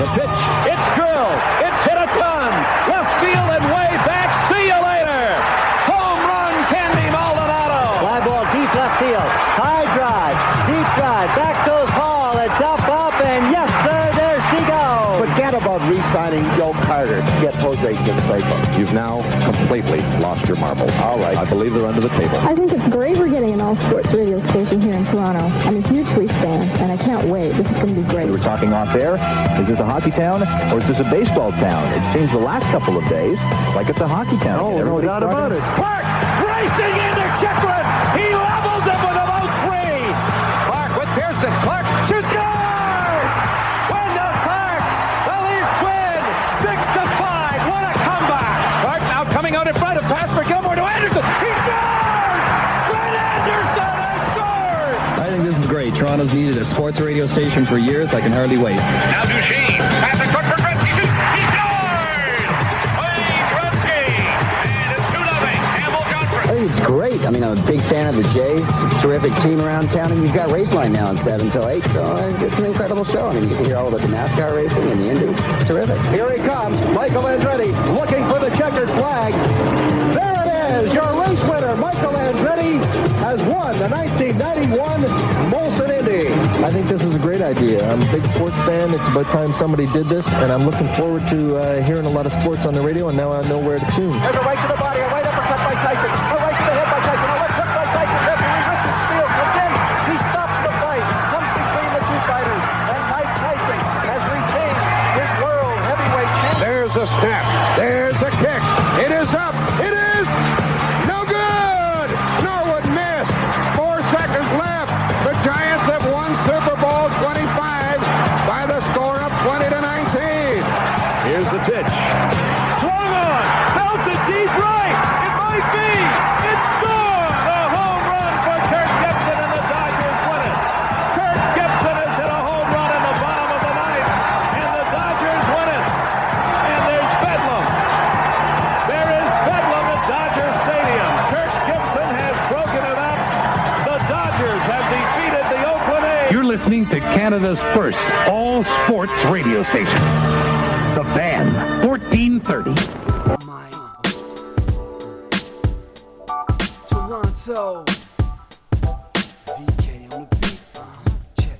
The pitch, it's drilled, it's hit a ton, left field and way back, see you later! Home run, Candy Maldonado! Fly ball, deep left field, high drive, deep drive, back goes Hall, it's up, and yes sir, there she goes! Forget about re-signing Joe Carter to get Jose to the playbook. You've now completely lost your marbles. All right. I believe they're under the table. I think it's great we're getting an all-sports radio station here in Toronto. I'm a huge Leafs fan, and I can't wait. This is going to be great. We were talking off air. Is this a hockey town or is this a baseball town? It seems the last couple of days like it's a hockey town. No doubt about it. Clark racing into Chychrun! He levels it with about 3! Clark with Pearson. Clark shoots, scores! Wendell Clark! The Leafs win! 6-5! What a comeback! Clark now coming out in front of pass for Gilmore to Anderson. He scores! Brett Anderson has scored! I think this is great. Toronto's needed a sports radio station for years. I can hardly wait. Now Duchesne. Pass it quick for Gretzky. He scores! Wayne Gretzky! And it's 2-0. Campbell Conference. I think it's great. I mean, I'm a big fan of the Jays. Terrific team around town, and you've got Raceline now at 7 till 8, so it's an incredible show. I mean, you can hear all about the NASCAR racing and the Indy. It's terrific. Here he comes, Michael Andretti, looking for the checkered flag. There it is, your race winner, Michael Andretti, has won the 1991 Molson Indy. I think this is a great idea. I'm a big sports fan. It's about time somebody did this, and I'm looking forward to hearing a lot of sports on the radio, and now I know where to tune. There's a right to the body, a right uppercut by Tyson, a right to the head by Tyson, a left hook by Tyson. Referee Richardsfield comes in. He stops the fight, comes between the two fighters, and Mike Tyson has retained his world heavyweight championship. There's a snap. There's a kick. It is up. It is no good. Norwood missed. 4 seconds left. The Giants have won Super Bowl 25 by the score of 20-19. Here's the pitch. Swung on. Belted deep right. It might be. It's scored. A home run for Kirk Gibson, and the Dodgers win it. Kirk Gibson has hit a home run in the bottom of the ninth, and the Dodgers win it. And there's Bedlam. There is Bedlam at Dodger Stadium. Kirk Gibson has broken it up. The Dodgers have defeated the Oakland A's. You're listening to Canada's first all-sports radio station. The Van, 1430. Toronto. VK on the beat. Check.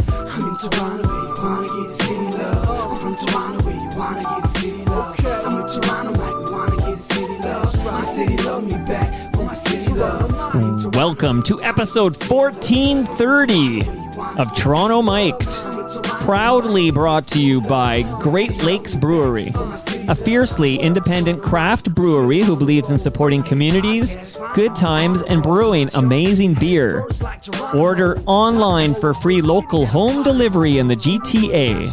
I'm in Toronto where you wanna get a city love. I'm from Toronto where you wanna get a city love. I'm in Toronto like we wanna get a city love. My city love me back for my city love. Welcome to episode 1430 of Toronto Mic'd, proudly brought to you by Great Lakes Brewery, a fiercely independent craft brewery who believes in supporting communities, good times, and brewing amazing beer. Order online for free local home delivery in the GTA.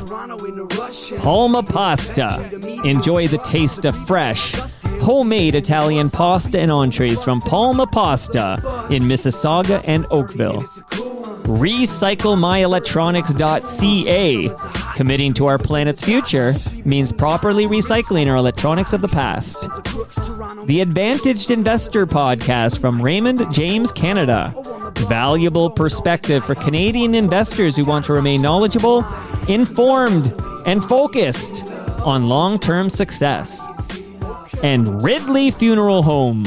Palma Pasta. Enjoy the taste of fresh, homemade Italian pasta and entrees from Palma Pasta in Mississauga and Oakville. RecycleMyElectronics.ca. Committing to our planet's future means properly recycling our electronics of the past. The Advantaged Investor Podcast from Raymond James Canada. Valuable perspective for Canadian investors who want to remain knowledgeable, informed, and focused on long-term success. And Ridley Funeral Home.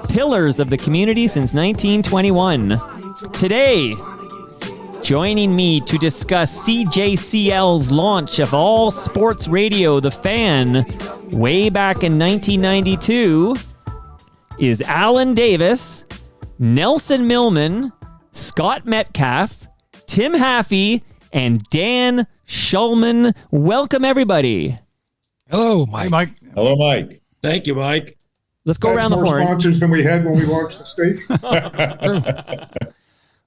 Pillars of the community since 1921. Today, joining me to discuss CJCL's launch of all sports radio, The Fan, way back in 1992, is Allan Davis, Nelson Millman, Scott Metcalfe, Tim Haffey, and Dan Shulman. Welcome, everybody. Hello, Mike. Hey, Mike. Hello, Mike. Thank you, Mike. Let's go around the horn. More sponsors than we had when we launched the station.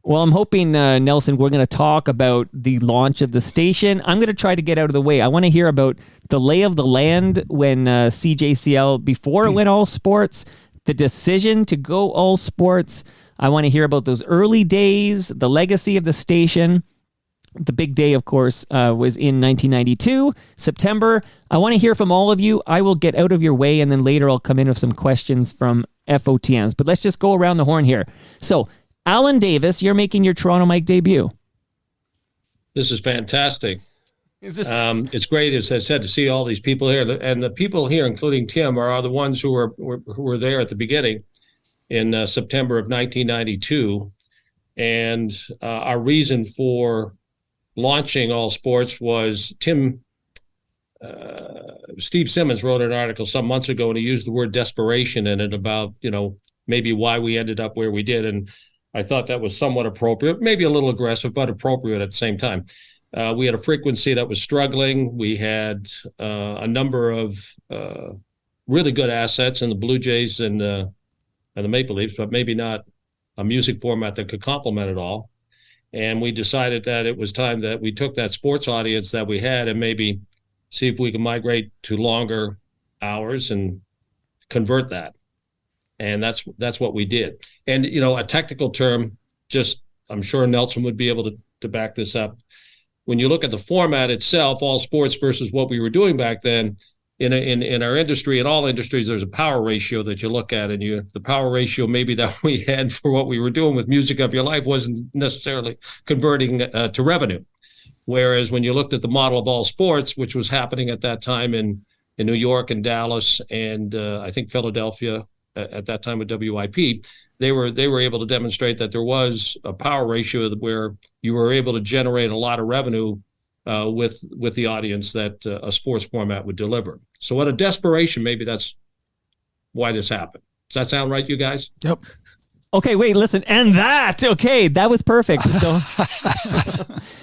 Well, I'm hoping, Nelson, we're going to talk about the launch of the station. I'm going to try to get out of the way. I want to hear about the lay of the land when CJCL, before it went all sports, the decision to go all sports. I want to hear about those early days, the legacy of the station. The big day, of course, was in 1992, September. I want to hear from all of you. I will get out of your way, and then later I'll come in with some questions from FOTMs. But let's just go around the horn here. So, Allan Davis, you're making your Toronto Mike debut. This is fantastic. It's great, as I said, to see all these people here. And the people here, including Tim, are the ones who were there at the beginning in September of 1992. And our reason for launching All Sports was Steve Simmons wrote an article some months ago, and he used the word desperation in it about, maybe why we ended up where we did. And I thought that was somewhat appropriate, maybe a little aggressive, but appropriate at the same time. We had a frequency that was struggling. We had a number of really good assets in the Blue Jays and the Maple Leafs, but maybe not a music format that could complement it all. And we decided that it was time that we took that sports audience that we had and maybe see if we could migrate to longer hours and convert that. And that's what we did. And, a technical term, I'm sure Nelson would be able to back this up. When you look at the format itself, All Sports versus what we were doing back then, in our industry, in all industries, there's a power ratio that you look at, and the power ratio maybe that we had for what we were doing with Music of Your Life wasn't necessarily converting to revenue. Whereas when you looked at the model of All Sports, which was happening at that time in New York and Dallas and I think Philadelphia at that time with WIP, they were able to demonstrate that there was a power ratio where you were able to generate a lot of revenue with the audience that a sports format would deliver. So what a desperation, maybe that's why this happened. Does that sound right, you guys? Yep. Okay, wait, listen, and that. Okay, that was perfect. So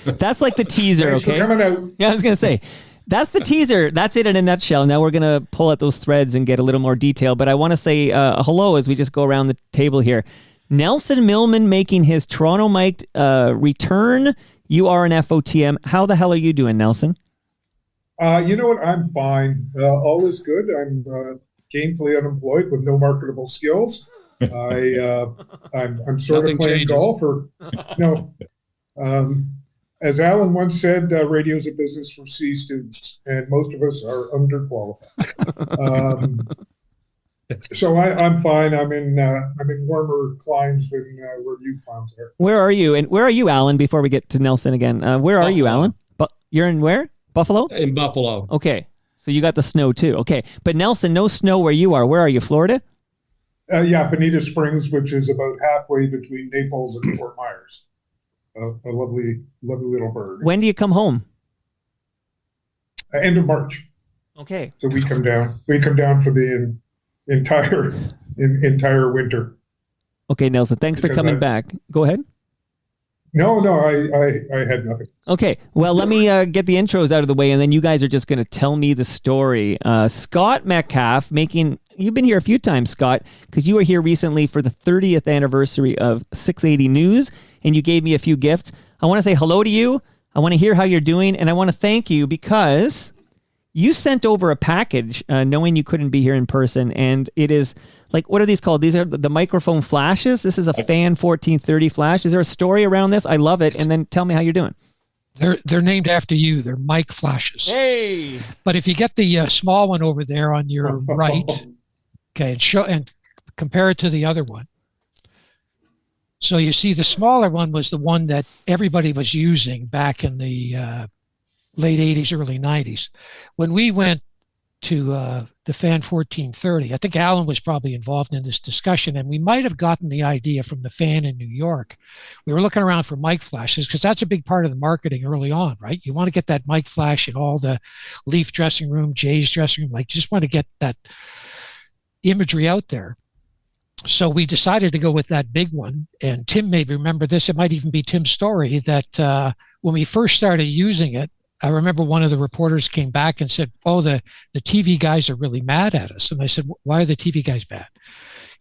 that's like the teaser, Thanks for okay? coming out. Yeah, I was going to say, that's the teaser. That's it in a nutshell. Now we're going to pull out those threads and get a little more detail, but I want to say hello as we just go around the table here. Nelson Millman making his Toronto mic'd return. You are an FOTM. How the hell are you doing, Nelson? You know what? I'm fine. All is good. I'm gainfully unemployed with no marketable skills. I'm sort Nothing of playing changes. golf, or no. As Allan once said, radio is a business for C students, and most of us are underqualified. So I'm fine. I'm in warmer climes than where you clowns are. Where are you? And where are you, Alan, before we get to Nelson again? Where are you, Alan? You're in where? Buffalo? In Buffalo. Okay. So you got the snow too. Okay. But Nelson, no snow where you are. Where are you, Florida? Yeah, Bonita Springs, which is about halfway between Naples and Fort Myers. A lovely, lovely little bird. When do you come home? End of March. Okay. So we come down. We come down for the entire winter. Okay, Nelson. Thanks for coming back. Go ahead. No, I had nothing. Okay, well, let me get the intros out of the way, and then you guys are just going to tell me the story. Scott Metcalfe you've been here a few times, Scott, because you were here recently for the 30th anniversary of 680 News, and you gave me a few gifts. I want to say hello to you. I want to hear how you're doing, and I want to thank you because you sent over a package knowing you couldn't be here in person, and it is like, what are these called? These are the microphone flashes. This is a Fan 1430 flash. Is there a story around this? I love it. And then tell me how you're doing. They're named after you. They're mic flashes. Hey! But if you get the small one over there on your right, okay, and compare it to the other one. So you see, the smaller one was the one that everybody was using back in the late 80s, early 90s. When we went to the Fan 1430, I think Allan was probably involved in this discussion, and we might have gotten the idea from the Fan in New York. We were looking around for mic flashes because that's a big part of the marketing early on, right? You want to get that mic flash in all the Leaf dressing room, Jays dressing room, like you just want to get that imagery out there. So we decided to go with that big one, and Tim may remember this. It might even be Tim's story that when we first started using it, I remember one of the reporters came back and said, oh, the TV guys are really mad at us. And I said, why are the TV guys mad?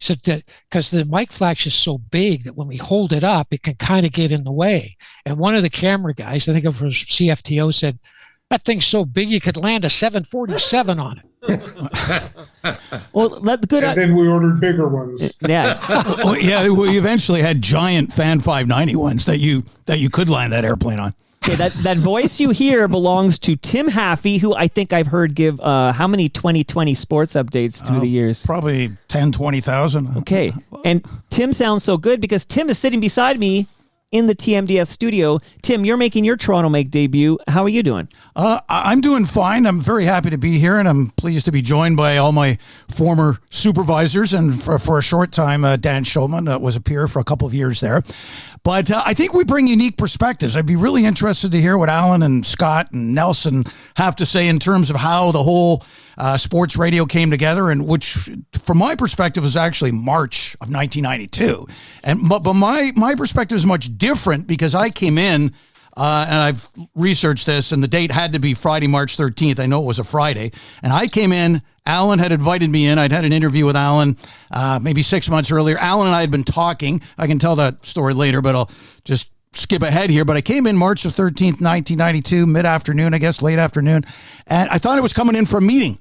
He said, because the mic flash is so big that when we hold it up, it can kind of get in the way. And one of the camera guys, I think it was CFTO, said, that thing's so big you could land a 747 on it. Well, and then we ordered bigger ones. Yeah. We eventually had giant Fan 590 ones that you could land that airplane on. Okay, that voice you hear belongs to Tim Haffey, who I think I've heard give how many 2020 sports updates through the years? Probably 10, 20,000. Okay, and Tim sounds so good because Tim is sitting beside me in the TMDS studio. Tim, you're making your Toronto Mike debut. How are you doing? I'm doing fine. I'm very happy to be here, and I'm pleased to be joined by all my former supervisors. And for a short time, Dan Shulman was a peer for a couple of years there. But I think we bring unique perspectives. I'd be really interested to hear what Allan and Scott and Nelson have to say in terms of how the whole sports radio came together, and which, from my perspective, was actually March of 1992. But my perspective is much different because I came in, and I've researched this, and the date had to be Friday, March 13th. I know it was a Friday. And I came in, Allan had invited me in. I'd had an interview with Allan maybe 6 months earlier. Allan and I had been talking. I can tell that story later, but I'll just skip ahead here. But I came in March the 13th, 1992, mid-afternoon, I guess, late afternoon. And I thought I was coming in for a meeting.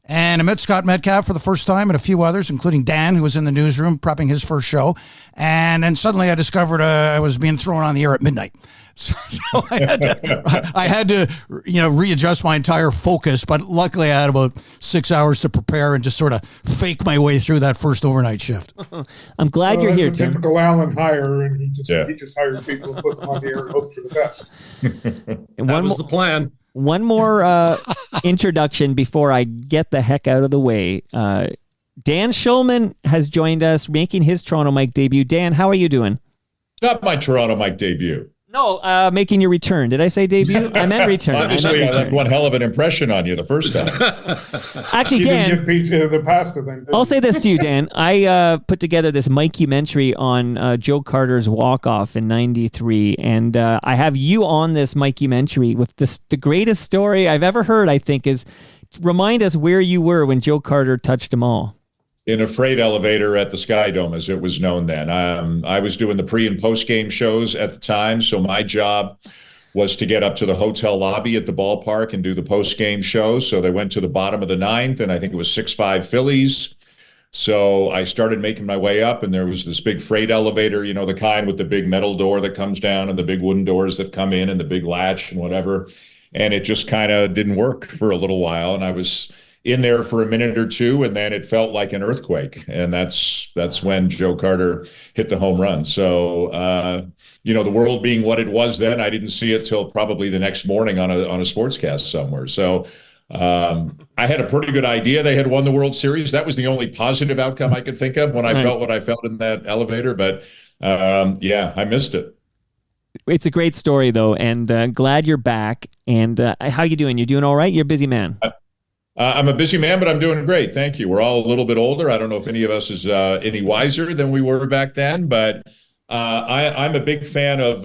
And I met Scott Metcalfe for the first time and a few others, including Dan, who was in the newsroom prepping his first show. And then suddenly I discovered I was being thrown on the air at midnight. So I had to, readjust my entire focus. But luckily I had about 6 hours to prepare and just sort of fake my way through that first overnight shift. I'm glad you're here, Tim. Typical Allan hire, and he just hired people and put them on the air and hopes for the best. And that was the plan. One more introduction before I get the heck out of the way. Dan Shulman has joined us, making his Toronto Mike debut. Dan, how are you doing? Not my Toronto Mike debut. No, making your return. Did I say debut? I meant return. Obviously, I left one hell of an impression on you the first time. Actually, Dan, didn't get pizza, the pasta then. I'll say this to you, Dan. I put together this Mikecumentary on Joe Carter's walk-off in '93, and I have you on this Mikecumentary with the greatest story I've ever heard, I think, is remind us where you were when Joe Carter touched them all. In a freight elevator at the Sky Dome, as it was known then. I was doing the pre- and post-game shows at the time, so my job was to get up to the hotel lobby at the ballpark and do the post-game shows. So they went to the bottom of the ninth, and I think it was 6-5 Phillies. So I started making my way up, and there was this big freight elevator, the kind with the big metal door that comes down and the big wooden doors that come in and the big latch and whatever. And it just kind of didn't work for a little while, and I was in there for a minute or two, and then it felt like an earthquake. And that's when Joe Carter hit the home run. So, the world being what it was then, I didn't see it till probably the next morning on a sportscast somewhere. So I had a pretty good idea they had won the World Series. That was the only positive outcome I could think of when I felt what I felt in that elevator. But I missed it. It's a great story, though, and glad you're back. And how you doing? You're doing all right? You're a busy man. I'm a busy man, but I'm doing great. Thank you. We're all a little bit older. I don't know if any of us is any wiser than we were back then, but I'm a big fan of,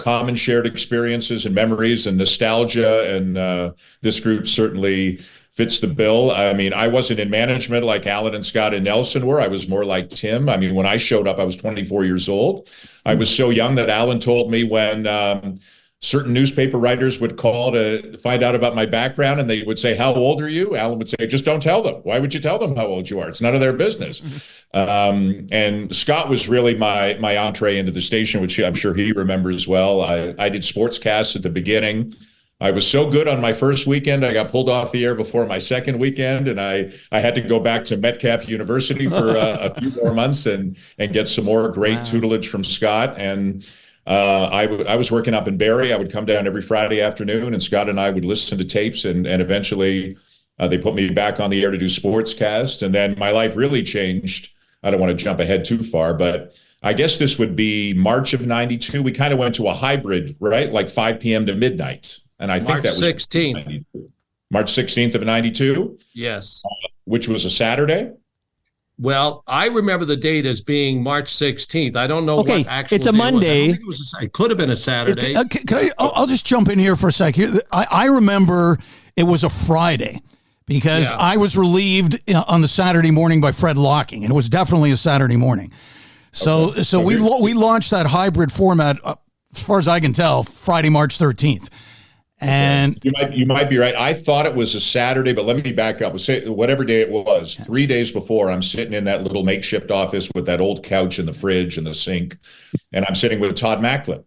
common shared experiences and memories and nostalgia. And this group certainly fits the bill. I mean, I wasn't in management like Allan and Scott and Nelson were. I was more like Tim. I mean, when I showed up, I was 24 years old. I was so young that Allan told me when certain newspaper writers would call to find out about my background, and they would say, "How old are you?" Allan would say, "Just don't tell them. Why would you tell them how old you are? It's none of their business." And Scott was really my entree into the station, which I'm sure he remembers well. I did sportscasts at the beginning. I was so good on my first weekend, I got pulled off the air before my second weekend, and I had to go back to Metcalfe University for a few more months and get some more great tutelage from Scott. And I was working up in Barrie. I would come down every Friday afternoon, and Scott and I would listen to tapes, and eventually they put me back on the air to do sportscast. And then my life really changed. I don't want to jump ahead too far, but I guess this would be March of '92. We kind of went to a hybrid, right? Like 5 p.m. to midnight. And I think that was March 16th of '92. Yes. Which was a Saturday. Well, I remember the date as being March 16th. I don't know what actually. It's a Monday. It could have been a Saturday. I'll just jump in here for a sec. I remember it was a Friday because I was relieved on the Saturday morning by Fred Locking, and it was definitely a Saturday morning. So we launched that hybrid format, as far as I can tell, Friday, March 13th. And you might be right. I thought it was a Saturday, but let me back up. Say whatever day it was, 3 days before, I'm sitting in that little makeshift office with that old couch and the fridge and the sink, and I'm sitting with Todd Macklin.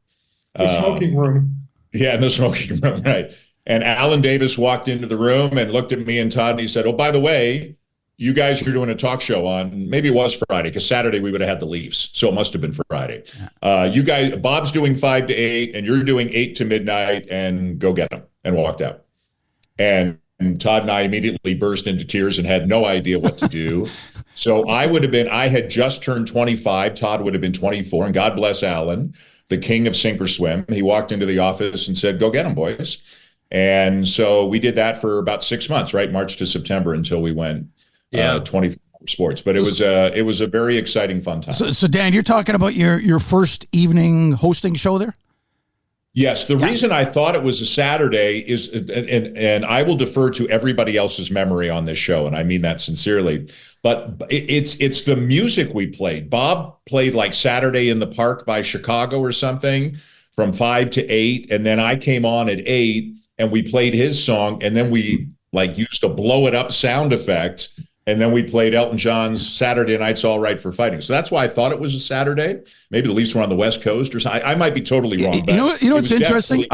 The smoking room. Yeah, in the smoking room, right. And Allan Davis walked into the room and looked at me and Todd, and he said, "Oh, by the way, you guys are doing a talk show on, maybe it was Friday, because Saturday we would have had the Leafs. So it must have been Friday. You guys, Bob's doing 5 to 8 and you're doing 8 to midnight, and go get them, and walked out. And Todd and I immediately burst into tears and had no idea what to do. So I had just turned 25. Todd would have been 24. And God bless Allan, the king of sink or swim. He walked into the office and said, go get them, boys. And so we did that for about 6 months, right? March to September, until we went 24 sports. But it was a very exciting, fun time. So Dan, you're talking about your first evening hosting show there? Yes. The reason I thought it was a Saturday is, and I will defer to everybody else's memory on this show, and I mean that sincerely, but it's the music we played. Bob played like Saturday in the Park by Chicago or something from 5 to 8, and then I came on at 8 and we played his song, and then we like used a blow it up sound effect. And then we played Elton John's Saturday Night's All Right for Fighting. So that's why I thought it was a Saturday. Maybe the Leafs were on the West Coast or something. I might be totally wrong. You know what's interesting?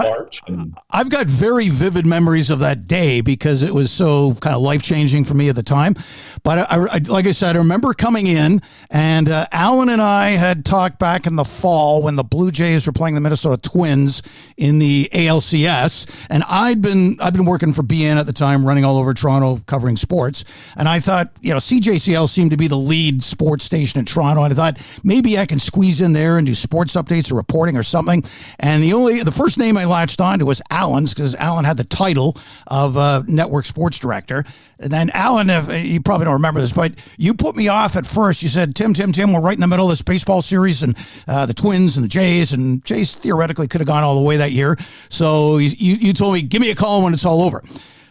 I've got very vivid memories of that day because it was so kind of life-changing for me at the time. But I like I said, I remember coming in, and Allan and I had talked back in the fall when the Blue Jays were playing the Minnesota Twins in the ALCS. And I'd been working for BN at the time, running all over Toronto, covering sports. And I thought, CJCL seemed to be the lead sports station in Toronto. And I thought maybe I can squeeze in there and do sports updates or reporting or something. And the first name I latched onto was Allan's, because Allan had the title of network sports director. And then Allan, you probably don't remember this, but you put me off at first. You said, Tim, we're right in the middle of this baseball series, and the Twins and the Jays, and Jays theoretically could have gone all the way that year. So you told me, give me a call when it's all over.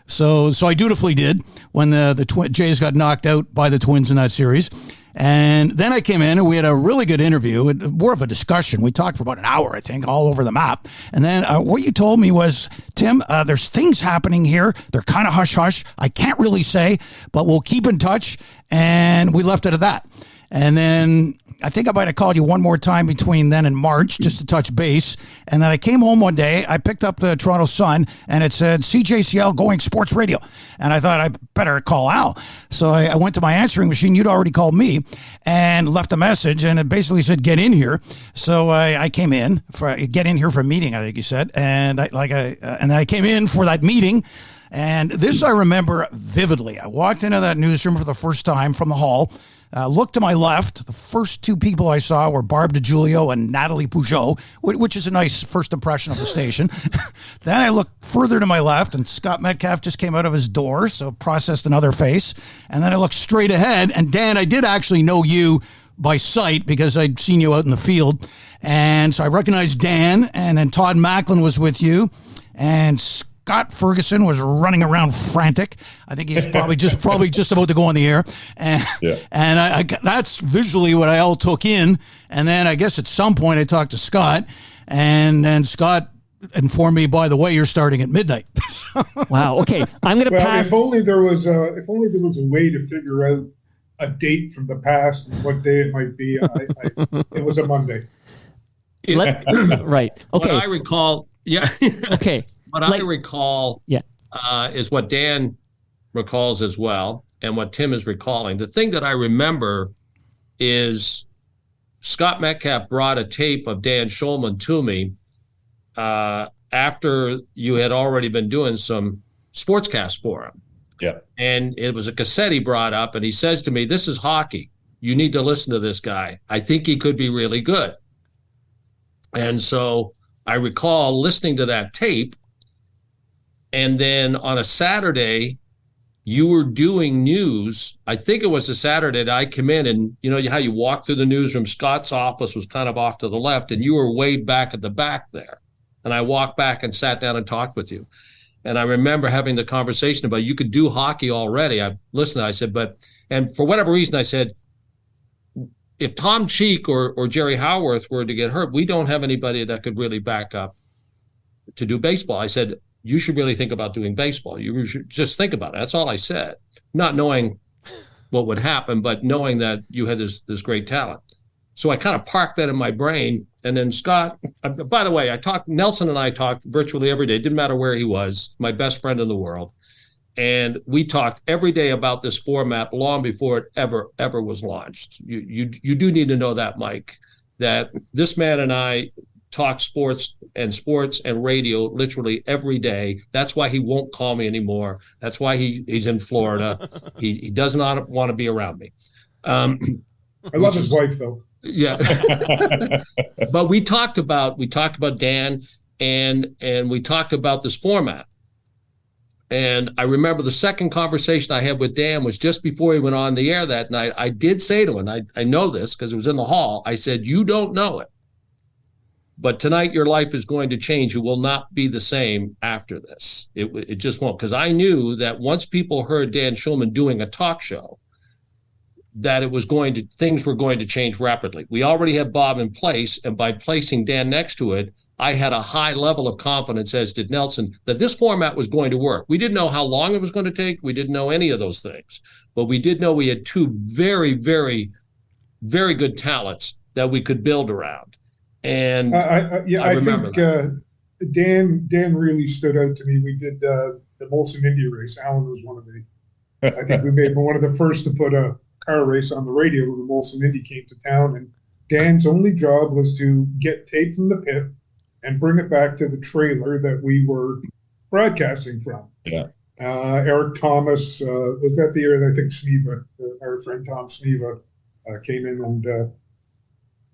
So I dutifully did when the Jays got knocked out by the Twins in that series. And then I came in and we had a really good interview, more of a discussion. We talked for about an hour, I think, all over the map. And then what you told me was, Tim, there's things happening here. They're kind of hush-hush. I can't really say, but we'll keep in touch. And we left it at that. And then I think I might have called you one more time between then and March just to touch base. And then I came home one day, I picked up the Toronto Sun, and it said CJCL going sports radio. And I thought I better call Al. So I went to my answering machine. You'd already called me and left a message, and it basically said, get in here. So I came in for a meeting, I think you said. And then I came in for that meeting. And this I remember vividly. I walked into that newsroom for the first time from the hall. Looked to my left. The first two people I saw were Barb DiGiulio and Natalie Peugeot, which is a nice first impression of the station. Then I looked further to my left, and Scott Metcalfe just came out of his door, so processed another face. And then I looked straight ahead, and Dan, I did actually know you by sight because I'd seen you out in the field. And so I recognized Dan, and then Todd Macklin was with you, and Scott Ferguson was running around frantic. I think he's probably just about to go on the air. And I that's visually what I all took in. And then I guess at some point I talked to Scott, and then Scott informed me, by the way, you're starting at midnight. Wow. Okay. I'm going to pass. If only there was a way to figure out a date from the past and what day it might be. It was a Monday. Right. Okay. What I recall. Yeah. Okay. What I recall is what Dan recalls as well, and what Tim is recalling. The thing that I remember is Scott Metcalfe brought a tape of Dan Shulman to me after you had already been doing some sportscasts for him. Yeah. And it was a cassette he brought up, and he says to me, this is hockey. You need to listen to this guy. I think he could be really good. And so I recall listening to that tape. And then on a Saturday, you were doing news. I think it was a Saturday that I come in, and you know how you walk through the newsroom. Scott's office was kind of off to the left, and you were way back at the back there. And I walked back and sat down and talked with you. And I remember having the conversation about you could do hockey already. I listened. I said, and for whatever reason, I said, if Tom Cheek or Jerry Howarth were to get hurt, we don't have anybody that could really back up to do baseball. I said, you should really think about doing baseball. You should just think about it. That's all I said. Not knowing what would happen, but knowing that you had this great talent. So I kind of parked that in my brain. And then Scott, by the way, Nelson and I talked virtually every day. It didn't matter where he was, my best friend in the world. And we talked every day about this format long before it ever was launched. You do need to know that, Mike, that this man and I talk sports and radio literally every day. That's why he won't call me anymore. That's why he's in Florida. He does not want to be around me. I love his wife, though. Yeah. But we talked about Dan and we talked about this format. And I remember the second conversation I had with Dan was just before he went on the air that night. I did say to him, I know this because it was in the hall. I said, you don't know it, but tonight your life is going to change. You will not be the same after this. It just won't. Because I knew that once people heard Dan Shulman doing a talk show, that things were going to change rapidly. We already had Bob in place, and by placing Dan next to it, I had a high level of confidence, as did Nelson, that this format was going to work. We didn't know how long it was going to take. We didn't know any of those things. But we did know we had two very, very, very good talents that we could build around. And I remember think Dan really stood out to me. We did the Molson Indy race. Allan was one of I think we made one of the first to put a car race on the radio when the Molson Indy came to town. And Dan's only job was to get tape from the pit and bring it back to the trailer that we were broadcasting from. Yeah. Eric Thomas, was that the year that I think Sneva, our friend Tom Sneva, came in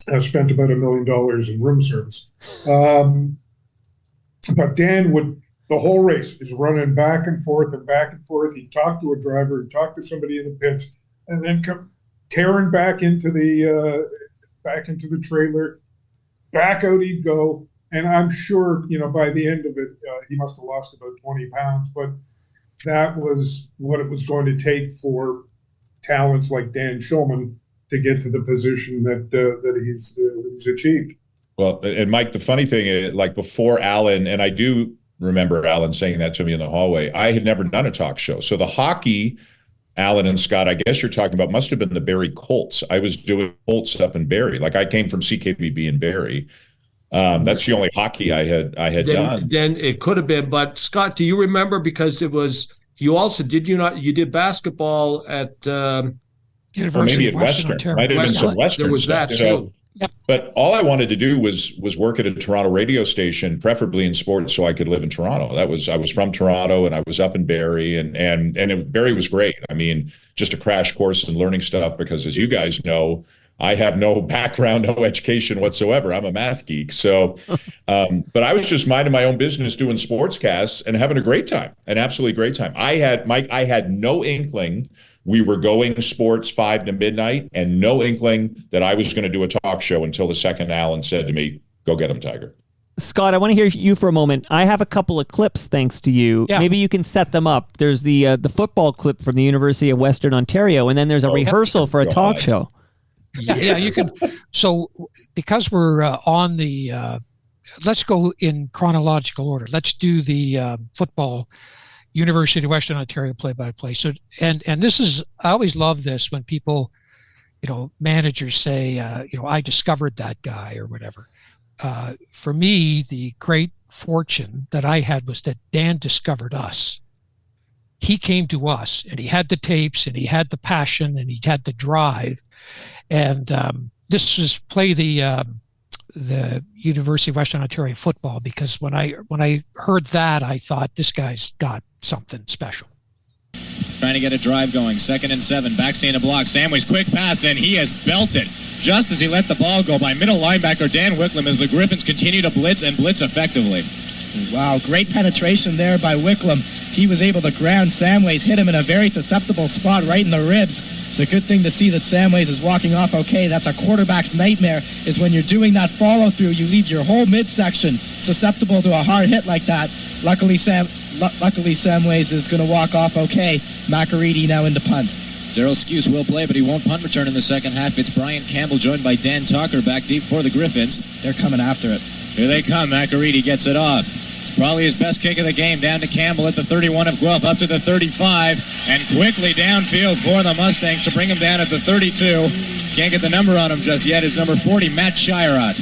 and spent about $1 million in room service. But Dan would, the whole race is running back and forth and back and forth. He'd talk to a driver, he'd talk to somebody in the pits, and then come tearing back into the trailer. Back out he'd go. And I'm sure, by the end of it, he must have lost about 20 pounds. But that was what it was going to take for talents like Dan Shulman to get to the position that he's achieved. Well, and Mike, the funny thing is, like before Allan, and I do remember Allan saying that to me in the hallway, I had never done a talk show. So the hockey, Allan and Scott, I guess you're talking about, must have been the Barrie Colts. I was doing Colts up in Barrie. Like I came from CKBB in Barrie. That's the only hockey I had done. Then it could have been. But Scott, do you remember? Because it was, you also, did you not, you did basketball at University of Western. Might have been some Western there was stuff. that too. Yep. But all I wanted to do was work at a Toronto radio station, preferably in sports, so I could live in Toronto. I was from Toronto, and I was up in Barrie, and Barrie was great. I mean, just a crash course in learning stuff, because as you guys know, I have no background, no education whatsoever. I'm a math geek. So, but I was just minding my own business, doing sportscasts and having a great time, an absolutely great time. I had no inkling we were going sports 5 to midnight, and no inkling that I was going to do a talk show until the second Allan said to me, "Go get him, Tiger." Scott, I want to hear you for a moment. I have a couple of clips thanks to you. Yeah. Maybe you can set them up. There's the football clip from the University of Western Ontario, and then there's a rehearsal for a talk show. Yeah, you can. So because we're on the, let's go in chronological order. Let's do the football University of Western Ontario play-by-play. So, and this is, I always love this when people, managers say, I discovered that guy or whatever. For me, the great fortune that I had was that Dan discovered us. He came to us, and he had the tapes, and he had the passion, and he had the drive. And this was play the University of Western Ontario football, because when I heard that, I thought, this guy's got something special. Trying to get a drive going. 2nd and 7. Backstand a block. Samway's quick pass, and he has belted just as he let the ball go by middle linebacker Dan Wicklum as the Griffins continue to blitz and blitz effectively. Wow, great penetration there by Wicklum. He was able to ground Samways, hit him in a very susceptible spot right in the ribs. It's a good thing to see that Samways is walking off okay. That's a quarterback's nightmare, is when you're doing that follow-through, you leave your whole midsection susceptible to a hard hit like that. Luckily, Samways is going to walk off okay. Macariti now into punt. Daryl Skuse will play, but he won't punt return in the second half. It's Brian Campbell joined by Dan Tucker back deep for the Griffins. They're coming after it. Here they come. Macariti gets it off. It's probably his best kick of the game. Down to Campbell at the 31 of Guelph, up to the 35, and quickly downfield for the Mustangs to bring him down at the 32. Can't get the number on him just yet. Is number 40, Matt Shirot.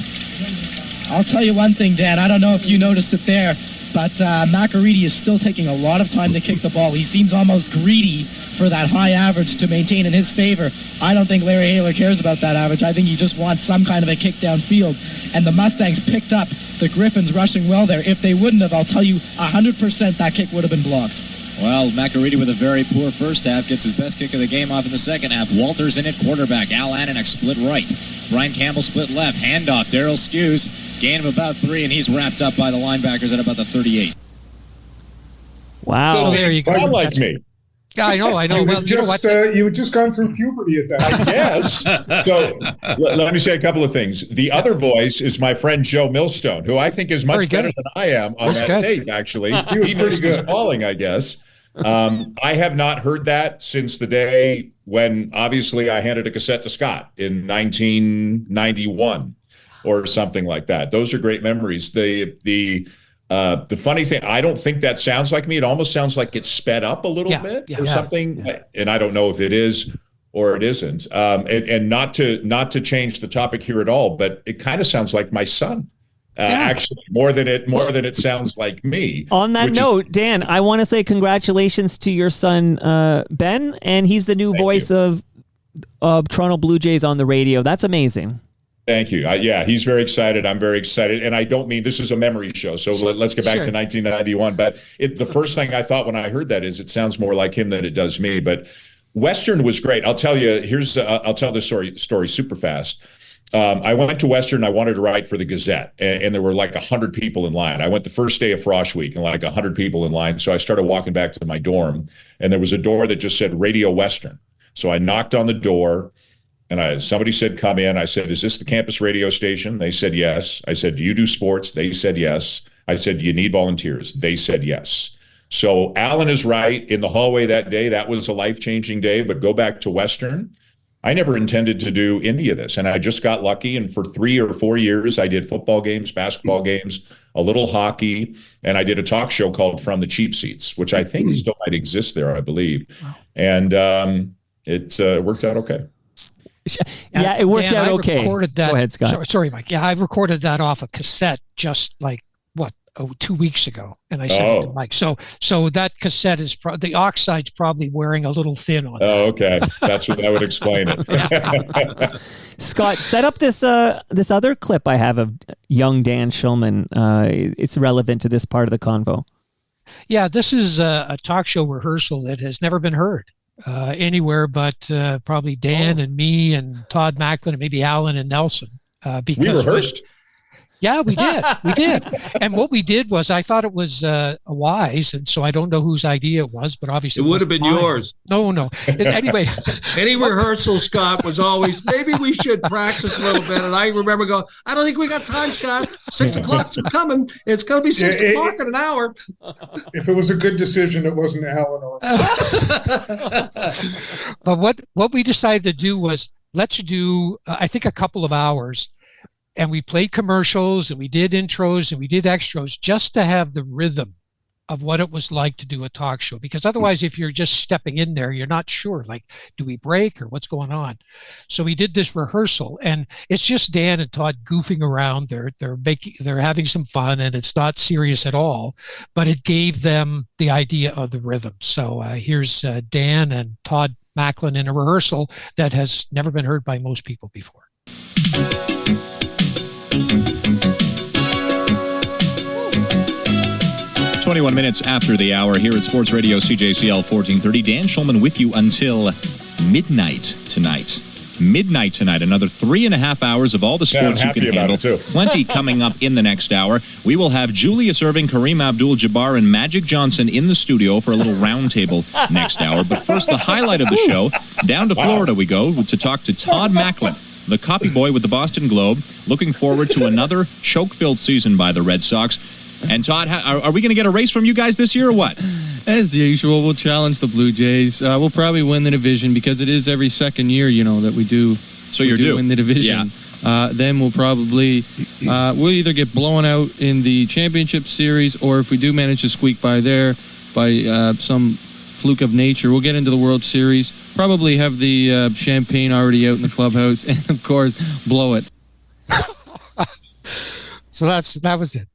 I'll tell you one thing, Dan. I don't know if you noticed it there, but Macariti is still taking a lot of time to kick the ball. He seems almost greedy for that high average to maintain in his favor. I don't think Larry Haler cares about that average. I think he just wants some kind of a kick downfield. And the Mustangs picked up the Griffins rushing well there. If they wouldn't have, I'll tell you 100% that kick would have been blocked. Well, Macariti with a very poor first half gets his best kick of the game off in the second half. Walters in at quarterback. Al Ananek split right. Brian Campbell split left. Handoff. Daryl Skews. Gain of about 3, and he's wrapped up by the linebackers at about the 38. Wow. So there you go. Sound like me. Yeah, I know. Well, you know what? You had just gone through puberty at that point. Yes. So let me say a couple of things. The other voice is my friend Joe Millstone, who I think is much better than I am on that tape, actually. He missed his calling, I guess. I have not heard that since the day when, obviously, I handed a cassette to Scott in 1991 or something like that. Those are great memories. The funny thing, I don't think that sounds like me. It almost sounds like it's sped up a little bit or something. Yeah. And I don't know if it is or it isn't. And not to change the topic here at all, but it kind of sounds like my son. Actually, more than it sounds like me. On that note, Dan, I want to say congratulations to your son, Ben, and he's the new voice of Toronto Blue Jays on the radio. That's amazing. Thank you. Yeah, he's very excited. I'm very excited. And I don't mean this is a memory show, so let's get back to 1991. But the first thing I thought when I heard that is it sounds more like him than it does me. But Western was great. I'll tell you, I'll tell this story super fast. I went to Western. I wanted to write for the Gazette, and there were like 100 people in line. I went the first day of Frosh Week, and like 100 people in line. So I started walking back to my dorm, and there was a door that just said Radio Western. So I knocked on the door, and somebody said, "Come in." I said, "Is this the campus radio station?" They said, "Yes." I said, "Do you do sports?" They said, "Yes." I said, "Do you need volunteers?" They said, "Yes." So Allan is right. In the hallway that day, that was a life-changing day. But go back to Western. I never intended to do any of this, and I just got lucky. And for 3 or 4 years, I did football games, basketball games, a little hockey, and I did a talk show called From the Cheap Seats, which I think still might exist there, I believe. And it worked out okay. Yeah, it worked out okay. Recorded that, Go ahead, Scott. Sorry, Mike. Yeah, I recorded that off a cassette just like 2 weeks ago, and I sent it to Mike. So that cassette is the oxide's probably wearing a little thin on it. Oh, okay. That would explain it. Scott, set up this other clip I have of young Dan Shulman. It's relevant to this part of the convo. Yeah, this is a talk show rehearsal that has never been heard anywhere but probably Dan and me and Todd Macklin and maybe Allan and Nelson. Because we rehearsed. Yeah, we did. We did. And what we did was I thought it was a Wise, and so I don't know whose idea it was, but obviously it would have been mine. yours. No. Anyway. Any rehearsal, Scott, was always, maybe we should practice a little bit. And I remember going, I don't think we got time, Scott. 6 o'clock's coming. It's going to be 6 o'clock in an hour. If it was a good decision, it wasn't Allan or But what we decided to do was let's do, I think, a couple of hours. And we played commercials and we did intros and we did extras just to have the rhythm of what it was like to do a talk show. Because otherwise, if you're just stepping in there, you're not sure, like, do we break or what's going on? So we did this rehearsal, and it's just Dan and Todd goofing around. They're having some fun, and it's not serious at all, but it gave them the idea of the rhythm. So here's Dan and Todd Macklin in a rehearsal that has never been heard by most people before. 21 minutes after the hour here at Sports Radio CJCL 1430. Dan Shulman with you until midnight tonight. Another 3.5 hours of all the sports you can handle. Plenty coming up in the next hour. We will have Julius Erving, Kareem Abdul-Jabbar, and Magic Johnson in the studio for a little roundtable next hour. But first, the highlight of the show. Down to Florida we go to talk to Todd Macklin, the copy boy with the Boston Globe. Looking forward to another choke-filled season by the Red Sox. And Todd, are we going to get a race from you guys this year or what? As usual, we'll challenge the Blue Jays. We'll probably win the division because it is every second year, that we do. So you're due. Win the division. Yeah. Then we'll probably we'll either get blown out in the championship series, or if we do manage to squeak by there by some fluke of nature, we'll get into the World Series. Probably have the champagne already out in the clubhouse, and of course, blow it. So that was it.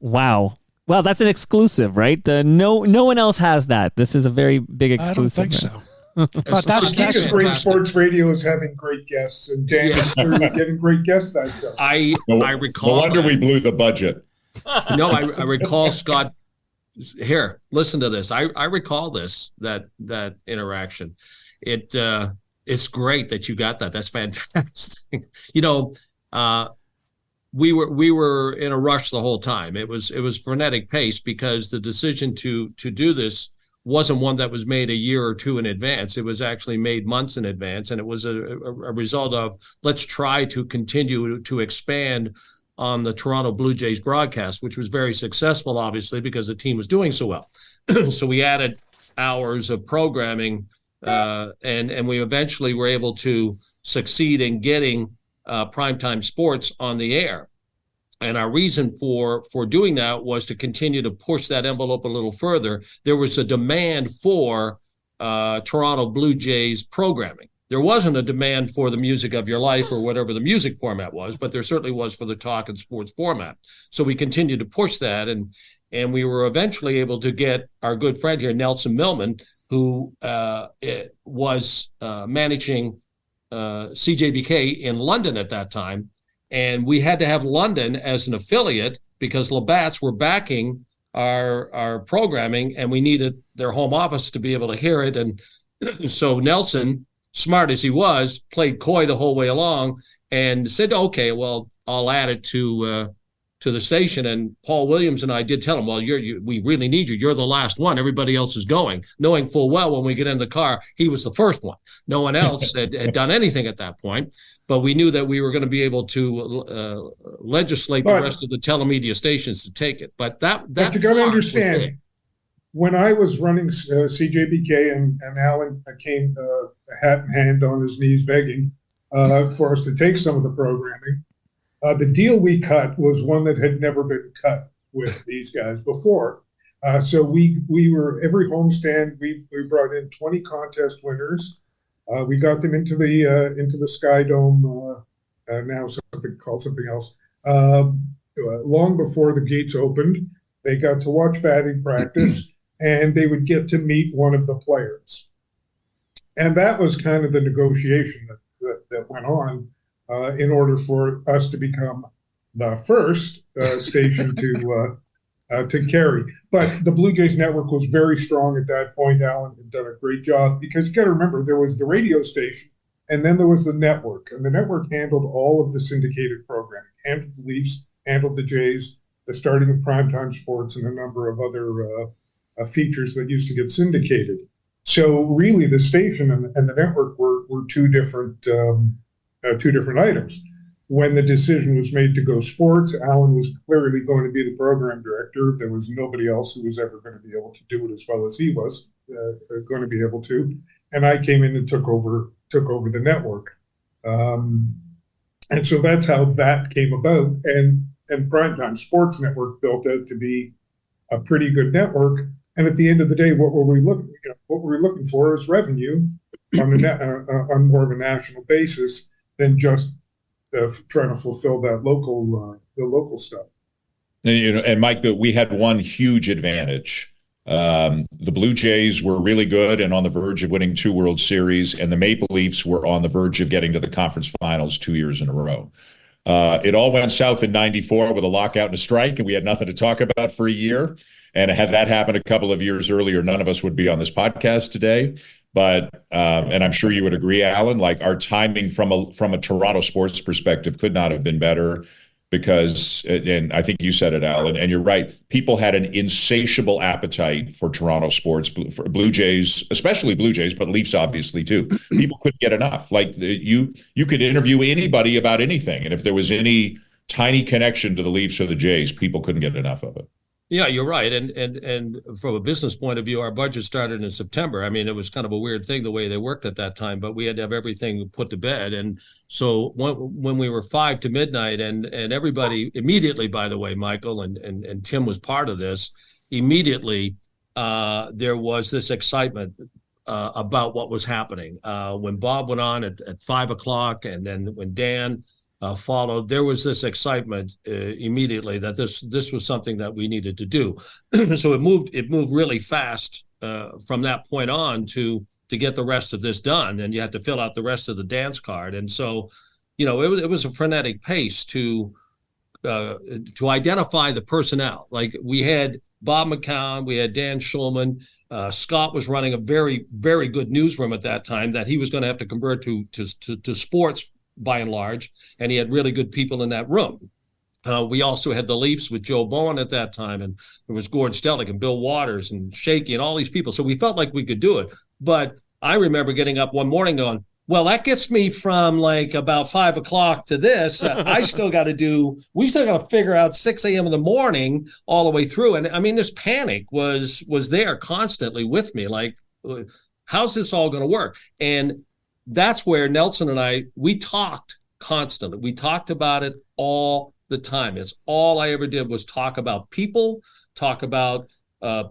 Wow. Well, that's an exclusive, right? No one else has that. This is a very big exclusive. I don't think so. But that's great sports radio is having great guests, and Dan is clearly getting great guests that show. I recall. No wonder we blew the budget. No, I recall Scott. Here, listen to this. I recall that interaction. It's great that you got that. That's fantastic. We were in a rush the whole time. It was frenetic pace because the decision to do this wasn't one that was made a year or two in advance. It was actually made months in advance, and it was a result of let's try to continue to expand on the Toronto Blue Jays broadcast, which was very successful, obviously, because the team was doing so well. So we added hours of programming, and we eventually were able to succeed in getting primetime sports on the air. And our reason for doing that was to continue to push that envelope a little further. There was a demand for Toronto Blue Jays programming. There wasn't a demand for the music of your life or whatever the music format was, but there certainly was for the talk and sports format. So we continued to push that, and we were eventually able to get our good friend here, Nelson Millman, who was managing CJBK in London at that time. And we had to have London as an affiliate because Labatt's were backing our programming, and we needed their home office to be able to hear it. And so Nelson, smart as he was, played coy the whole way along and said, okay, well, I'll add it to the station. And Paul Williams and I did tell him, well, we really need you. You're the last one. Everybody else is going, knowing full well when we get in the car, he was the first one. No one else had done anything at that point. But we knew that we were going to be able to legislate the rest of the telemedia stations to take it. But you got to understand, when I was running CJBK and Allan came hat in hand on his knees begging for us to take some of the programming, the deal we cut was one that had never been cut with these guys before. So we were, every homestand, we brought in 20 contest winners. We got them into the Sky Dome, now called something else. Long before the gates opened, they got to watch batting practice, and they would get to meet one of the players. And that was kind of the negotiation that went on in order for us to become the first station to carry. But the Blue Jays network was very strong at that point. Allan had done a great job because you got to remember, there was the radio station and then there was the network. And the network handled all of the syndicated programming, handled the Leafs, handled the Jays, the starting of primetime sports, and a number of other features that used to get syndicated. So really the station and the network were two different items. When the decision was made to go sports, Allan was clearly going to be the program director. There was nobody else who was ever going to be able to do it as well as he was going to be able to. And I came in and took over the network. And so that's how that came about. And Primetime Sports Network built out to be a pretty good network. And at the end of the day, what were we looking for is revenue on more of a national basis than just trying to fulfill that the local stuff. And Mike, we had one huge advantage. The Blue Jays were really good and on the verge of winning 2 World Series, and the Maple Leafs were on the verge of getting to the conference finals 2 years in a row. It all went south in '94 with a lockout and a strike, and we had nothing to talk about for a year. And had that happened a couple of years earlier, none of us would be on this podcast today. But and I'm sure you would agree, Allan, like our timing from a Toronto sports perspective could not have been better because, and I think you said it, Allan, and you're right, people had an insatiable appetite for Toronto sports, for Blue Jays, especially Blue Jays, but Leafs obviously too. People couldn't get enough. Like you could interview anybody about anything, and if there was any tiny connection to the Leafs or the Jays, people couldn't get enough of it. Yeah, you're right. And from a business point of view, our budget started in September. I mean, it was kind of a weird thing the way they worked at that time, but we had to have everything put to bed. And so when we were 5 to midnight and everybody immediately, by the way, Michael and Tim was part of this, immediately there was this excitement about what was happening. When Bob went on at 5 o'clock, and then when Dan followed, there was this excitement immediately that this was something that we needed to do. So it moved really fast from that point on to get the rest of this done, and you had to fill out the rest of the dance card. And so, it was a frenetic pace to identify the personnel. Like, we had Bob McCown, we had Dan Shulman. Scott was running a very, very good newsroom at that time that he was going to have to convert to sports by and large, and he had really good people in that room. We also had the Leafs with Joe Bowen at that time, and there was Gord Stellick and Bill Waters and Shaky and all these people. So we felt like we could do it. But I remember getting up one morning going, well, that gets me from like about 5 o'clock to this. We still got to figure out 6 a.m. in the morning all the way through. And I mean, this panic was there constantly with me. Like, how's this all going to work? And that's where Nelson and we talked constantly. We talked about it all the time. It's all I ever did was talk about people, talk about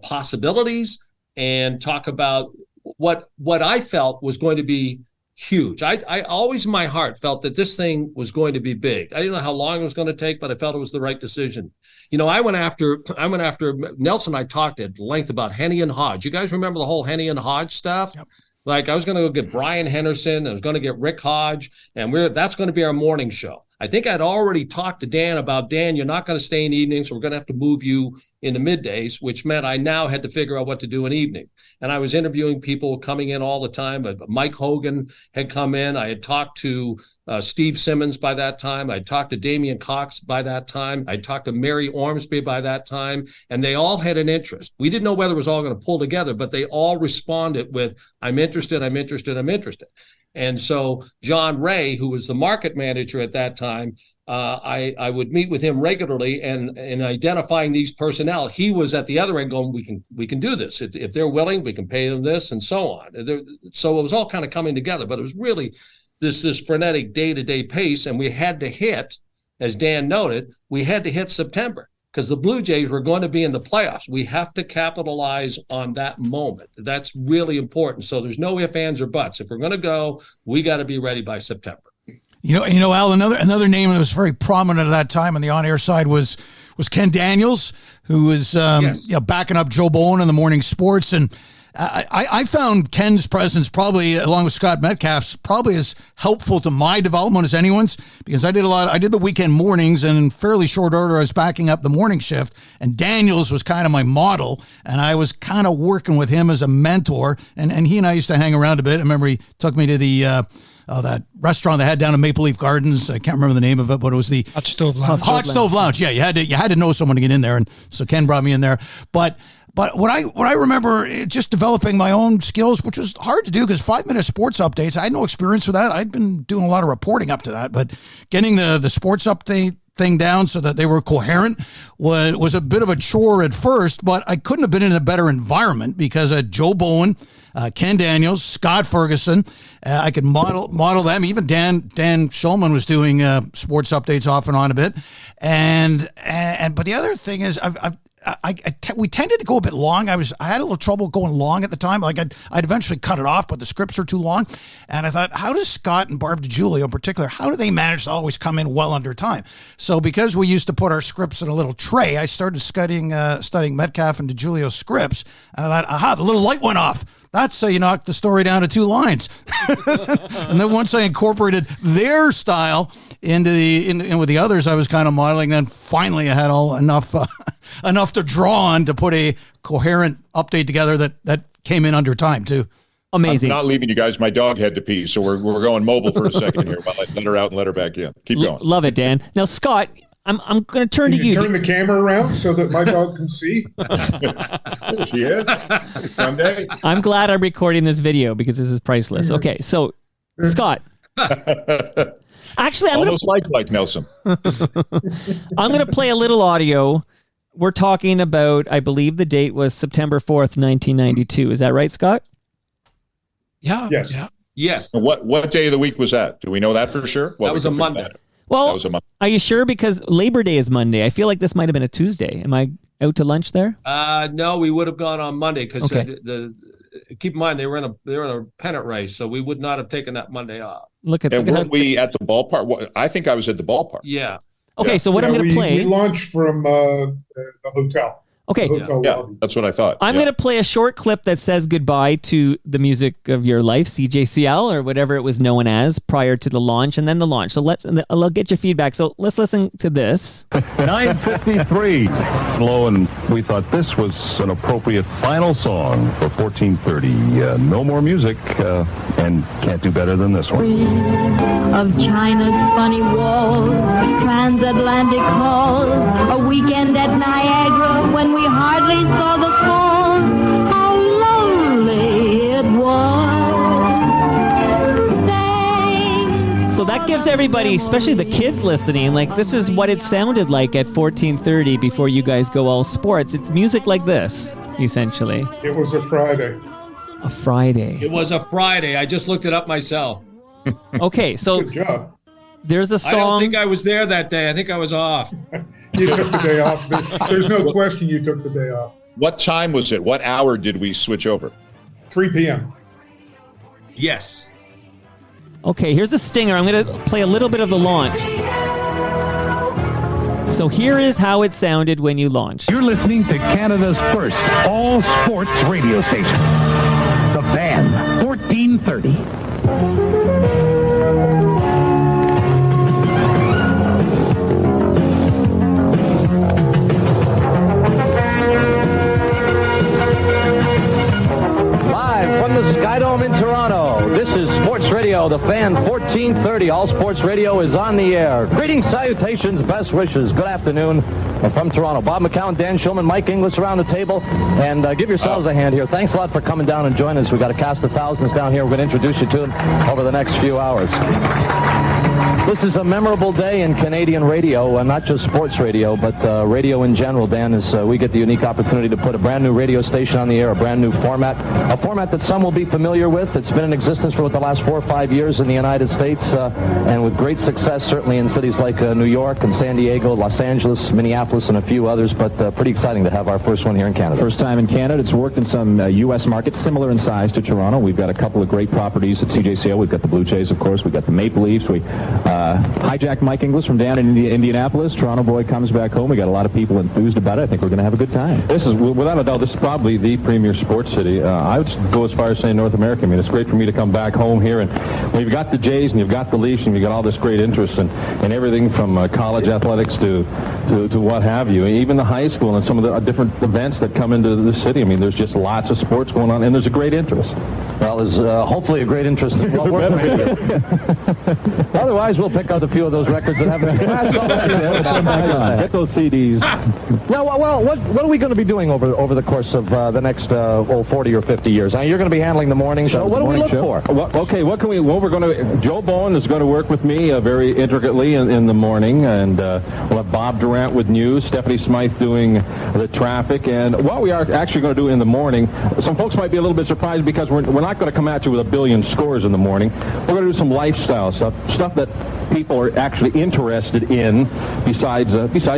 possibilities, and talk about what I felt was going to be huge. I always in my heart felt that this thing was going to be big. I didn't know how long it was going to take, but I felt it was the right decision. I went after Nelson. I talked at length about Henny and Hodge. You guys remember the whole Henny and Hodge stuff? Yep. Like, I was going to go get Brian Henderson. I was going to get Rick Hodge, and that's going to be our morning show. I think I'd already talked to Dan about, Dan, you're not going to stay in the evening, so we're going to have to move you into middays, which meant I now had to figure out what to do in evening. And I was interviewing people coming in all the time. Mike Hogan had come in. I had talked to Steve Simmons by that time. I talked to Damian Cox by that time. I talked to Mary Ormsby by that time. And they all had an interest. We didn't know whether it was all going to pull together, but they all responded with, I'm interested, I'm interested, I'm interested. And so John Ray, who was the market manager at that time, I would meet with him regularly, and in identifying these personnel, he was at the other end going, we can do this. If they're willing, we can pay them this, and so on. So it was all kind of coming together, but it was really this frenetic day-to-day pace, and we had to hit, as Dan noted, we had to hit September, because the Blue Jays were going to be in the playoffs. We have to capitalize on that moment. That's really important. So there's no ifs, ands, or buts. If we're going to go, we got to be ready by September. Al, another name that was very prominent at that time on the on-air side was Ken Daniels, who was backing up Joe Bowen in the morning sports. And I found Ken's presence probably, along with Scott Metcalfe's, probably as helpful to my development as anyone's, because I did the weekend mornings, and in fairly short order, I was backing up the morning shift, and Daniels was kind of my model, and I was kind of working with him as a mentor, and he and I used to hang around a bit. I remember he took me to the that restaurant they had down in Maple Leaf Gardens. I can't remember the name of it, but it was the Hot Stove Lounge. Hot Stove Lounge. Yeah, you had to know someone to get in there, and so Ken brought me in there. But what I remember just developing my own skills, which was hard to do because 5-minute sports updates, I had no experience with that. I'd been doing a lot of reporting up to that, but getting the sports update thing down so that they were coherent was a bit of a chore at first, but I couldn't have been in a better environment because Joe Bowen, Ken Daniels, Scott Ferguson, I could model them. Even Dan Shulman was doing sports updates off and on a bit, but the other thing is we tended to go a bit long. I had a little trouble going long at the time. Like I'd eventually cut it off, but the scripts are too long. And I thought, how does Scott and Barb DiGiulio in particular, how do they manage to always come in well under time? So because we used to put our scripts in a little tray, I started studying Metcalfe and DiGiulio's scripts. And I thought, aha, the little light went off. That's how you knock the story down to 2 lines. And then once I incorporated their style in with the others I was kind of modeling, then finally I had enough to draw on to put a coherent update together that came in under time too. Amazing. I'm not leaving you guys. My dog had to pee, so we're going mobile for a second here while I let her out and let her back in. Keep going. Love it, Dan. Now, Scott, I'm going to turn to you. Turn the camera around so that my dog can see. She is. Someday. I'm glad I'm recording this video because this is priceless. Okay, so Scott. Actually, I'm almost like Nelson. I'm going to play a little audio. We're talking about, I believe the date was September 4th, 1992. Is that right, Scott? Yeah. Yes. Yeah. Yes. And what day of the week was that? Do we know that for sure? That was a Monday. Well, are you sure? Because Labor Day is Monday. I feel like this might have been a Tuesday. Am I out to lunch there? No, we would have gone on Monday because keep in mind they were in a pennant race, so we would not have taken that Monday off. Look at. And weren't we at the ballpark? I think I was at the ballpark. Yeah. Okay, so what I'm going to play. We launched from the hotel. Okay. Yeah, that's what I thought. I'm going to play a short clip that says goodbye to the music of your life, CJCL, or whatever it was known as prior to the launch, and then the launch. So I'll get your feedback. So let's listen to this. 9:53. Slow, and we thought this was an appropriate final song for 14:30. No more music, and can't do better than this one. Of China's funny walls, transatlantic calls, a weekend at Niagara when we hardly saw the falls. How lovely it was. So that gives everybody, especially the kids listening, like this is what it sounded like at 14:30 before you guys go all sports. It's music like this, essentially. It was a Friday. A Friday. It was a Friday. I just looked it up myself. Okay, so good job. There's a song. I don't think I was there that day. I think I was off. You took the day off. There's no question you took the day off. What time was it? What hour did we switch over? 3 p.m. Yes. Okay, here's a stinger. I'm going to play a little bit of the launch. So here is how it sounded when you launched. You're listening to Canada's first all-sports radio station. The Van, 1430. From the Skydome in Toronto, this is Sports Radio, the Fan 1430. All Sports Radio is on the air. Greetings, salutations, best wishes. Good afternoon from Toronto. Bob McCown, Dan Shulman, Mike Inglis around the table. And give yourselves a hand here. Thanks a lot for coming down and joining us. We've got a cast of thousands down here. We're going to introduce you to them over the next few hours. This is a memorable day in Canadian radio, not just sports radio, but radio in general, Dan, as we get the unique opportunity to put a brand new radio station on the air, a brand new format, a format that some will be familiar with. It's been in existence for the last 4 or 5 years in the United States, and with great success, certainly in cities like New York and San Diego, Los Angeles, Minneapolis, and a few others, but pretty exciting to have our first one here in Canada. First time in Canada. It's worked in some U.S. markets similar in size to Toronto. We've got a couple of great properties at CJCL. We've got the Blue Jays, of course. We've got the Maple Leafs. We hijacked Mike Inglis from down in Indianapolis. Toronto boy comes back home. We got a lot of people enthused about it. I think we're going to have a good time. This is, without a doubt, this is probably the premier sports city. I would go as far as saying North America. I mean, it's great for me to come back home here, and you've got the Jays and you've got the Leafs and you've got all this great interest in everything from college athletics to what have you, even the high school and some of the different events that come into the city. I mean, there's just lots of sports going on, and there's a great interest. Well, there's hopefully a great interest in what we're doing. Otherwise, we'll pick out a few of those records that haven't been. Get those CDs. Now, well, what are we going to be doing over the course of the next 40 or 50 years? Now, you're going to be handling the morning show. What do we look for? Joe Bowen is going to work with me very intricately in the morning, and we'll have Bob Durant with news, Stephanie Smythe doing the traffic, and what we are actually going to do in the morning, some folks might be a little bit surprised because we're not going to come at you with a billion scores in the morning. We're going to do some lifestyle stuff that people are actually interested in besides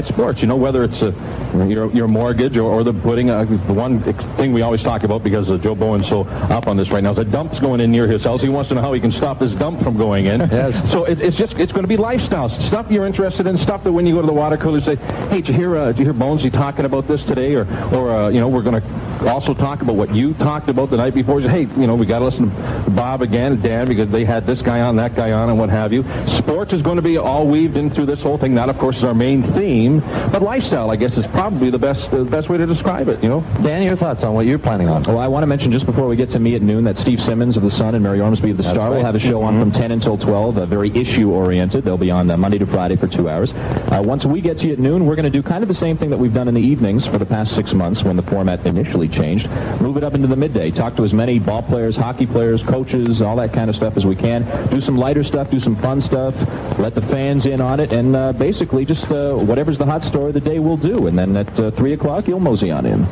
sports. You know, whether it's your mortgage or the putting the one thing we always talk about, because Joe Bowen's so up on this right now, is a dump's going in near his house. He wants to know how he can stop this dump from going in. Yes. So it's going to be lifestyle stuff you're interested in, stuff that when you go to the water cooler, say, hey, did you hear Bones? He talking about this today, or we're going to also talk about what you talked about the night before. Say, hey, we got to listen to Bob again and Dan because they had this guy on, that guy on, and what have you. Sports is going to be all weaved in through this whole thing. That, of course, is our main theme. But lifestyle, I guess, is probably the best way to describe it. Dan, your thoughts on what you're planning on? Well, I want to mention just before we get to me at noon that Steve Simmons of the Sun and Mary Ormsby of the Star will have a show on from 10 until 12, very issue-oriented. They'll be on Monday to Friday for 2 hours. Once we get to you at noon, we're going to do kind of the same thing that we've done in the evenings for the past 6 months when the format initially changed. Move it up into the midday. Talk to as many ball players, hockey players, coaches, all that kind of stuff as we can. Do some lighter stuff, do some fun stuff, let the fans in on it, and basically just whatever's the hot story of the day we'll do. And then at 3 o'clock, you'll mosey on in.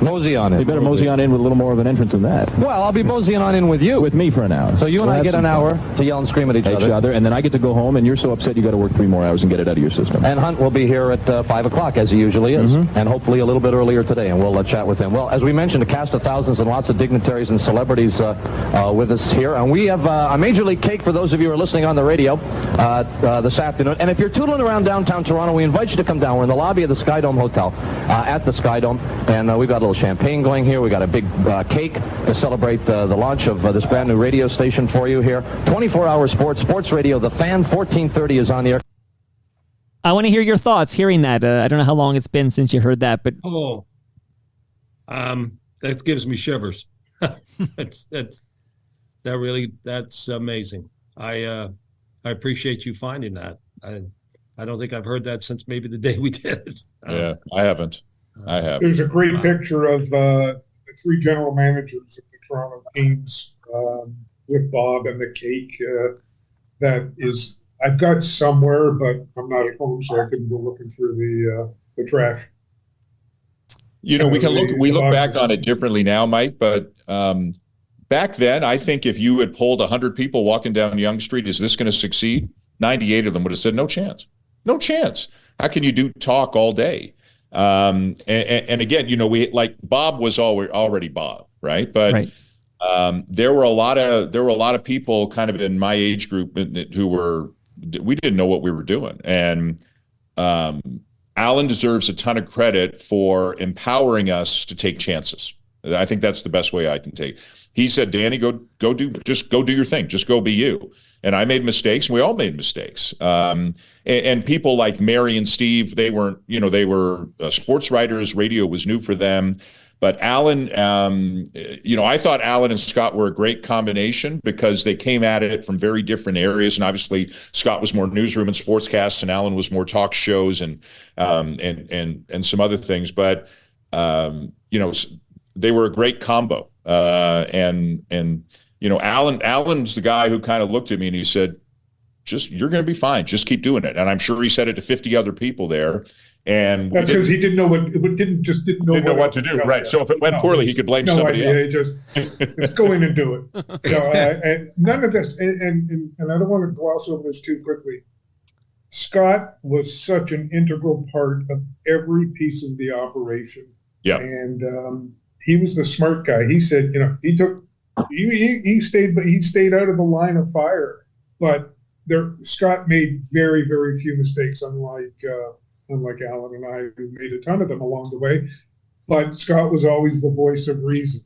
Mosey on in. You better mosey on in with a little more of an entrance than that. Well, I'll be moseying on in with you. With me for an hour. So you and I get an hour to yell and scream at each other. And then I get to go home, and you're so upset you got to work 3 more hours and get it out of your system. And Hunt will be here at 5 o'clock, as he usually is, and hopefully a little bit earlier today, and we'll chat with him. Well, as we mentioned, a cast of thousands and lots of dignitaries and celebrities with us here. And we have a Major League cake for those of you who are listening on the radio this afternoon. And if you're tootling around downtown Toronto, we invite you to come down. We're in the lobby of the Sky Dome Hotel at the Sky Dome, and we've got a little champagne going here. We got a big cake to celebrate the launch of this brand new radio station for you here. 24-hour sports radio. The Fan 1430 is on the air. I want to hear your thoughts hearing that. I don't know how long it's been since you heard that, but that gives me shivers. That's amazing. I appreciate you finding that. I don't think I've heard that since maybe the day we did it. Yeah, I haven't. I have. There's a great picture of the 3 general managers of the Toronto Kings with Bob and the cake. That is, I've got somewhere, but I'm not at home, so I couldn't go looking through the trash. You know, we look back on it differently now, Mike, but back then, I think if you had polled 100 people walking down Yonge Street, is this going to succeed? 98 of them would have said, no chance. No chance. How can you talk all day? And again, you know, Bob was already Bob, right? But there were a lot of people kind of in my age group who we didn't know what we were doing. And Allan deserves a ton of credit for empowering us to take chances. I think that's the best way I can take. He said, Danny, go do your thing. Just go be you. And I made mistakes, and we all made mistakes. And people like Mary and Steve, they were sports writers. Radio was new for them. But Allan, I thought Allan and Scott were a great combination because they came at it from very different areas. And obviously, Scott was more newsroom and sportscasts, and Allan was more talk shows and some other things. But they were a great combo. Allan's the guy who kind of looked at me and he said, you're going to be fine. Just keep doing it. And I'm sure he said it to 50 other people there. And that's because he didn't know what to do. Right. So if it went poorly, he could blame somebody else. Just go in and do it. And none of this, and I don't want to gloss over this too quickly. Scott was such an integral part of every piece of the operation. Yeah. And he was the smart guy. He said, he stayed out of the line of fire, but Scott made very, very few mistakes, unlike Allan and I, who made a ton of them along the way. But Scott was always the voice of reason.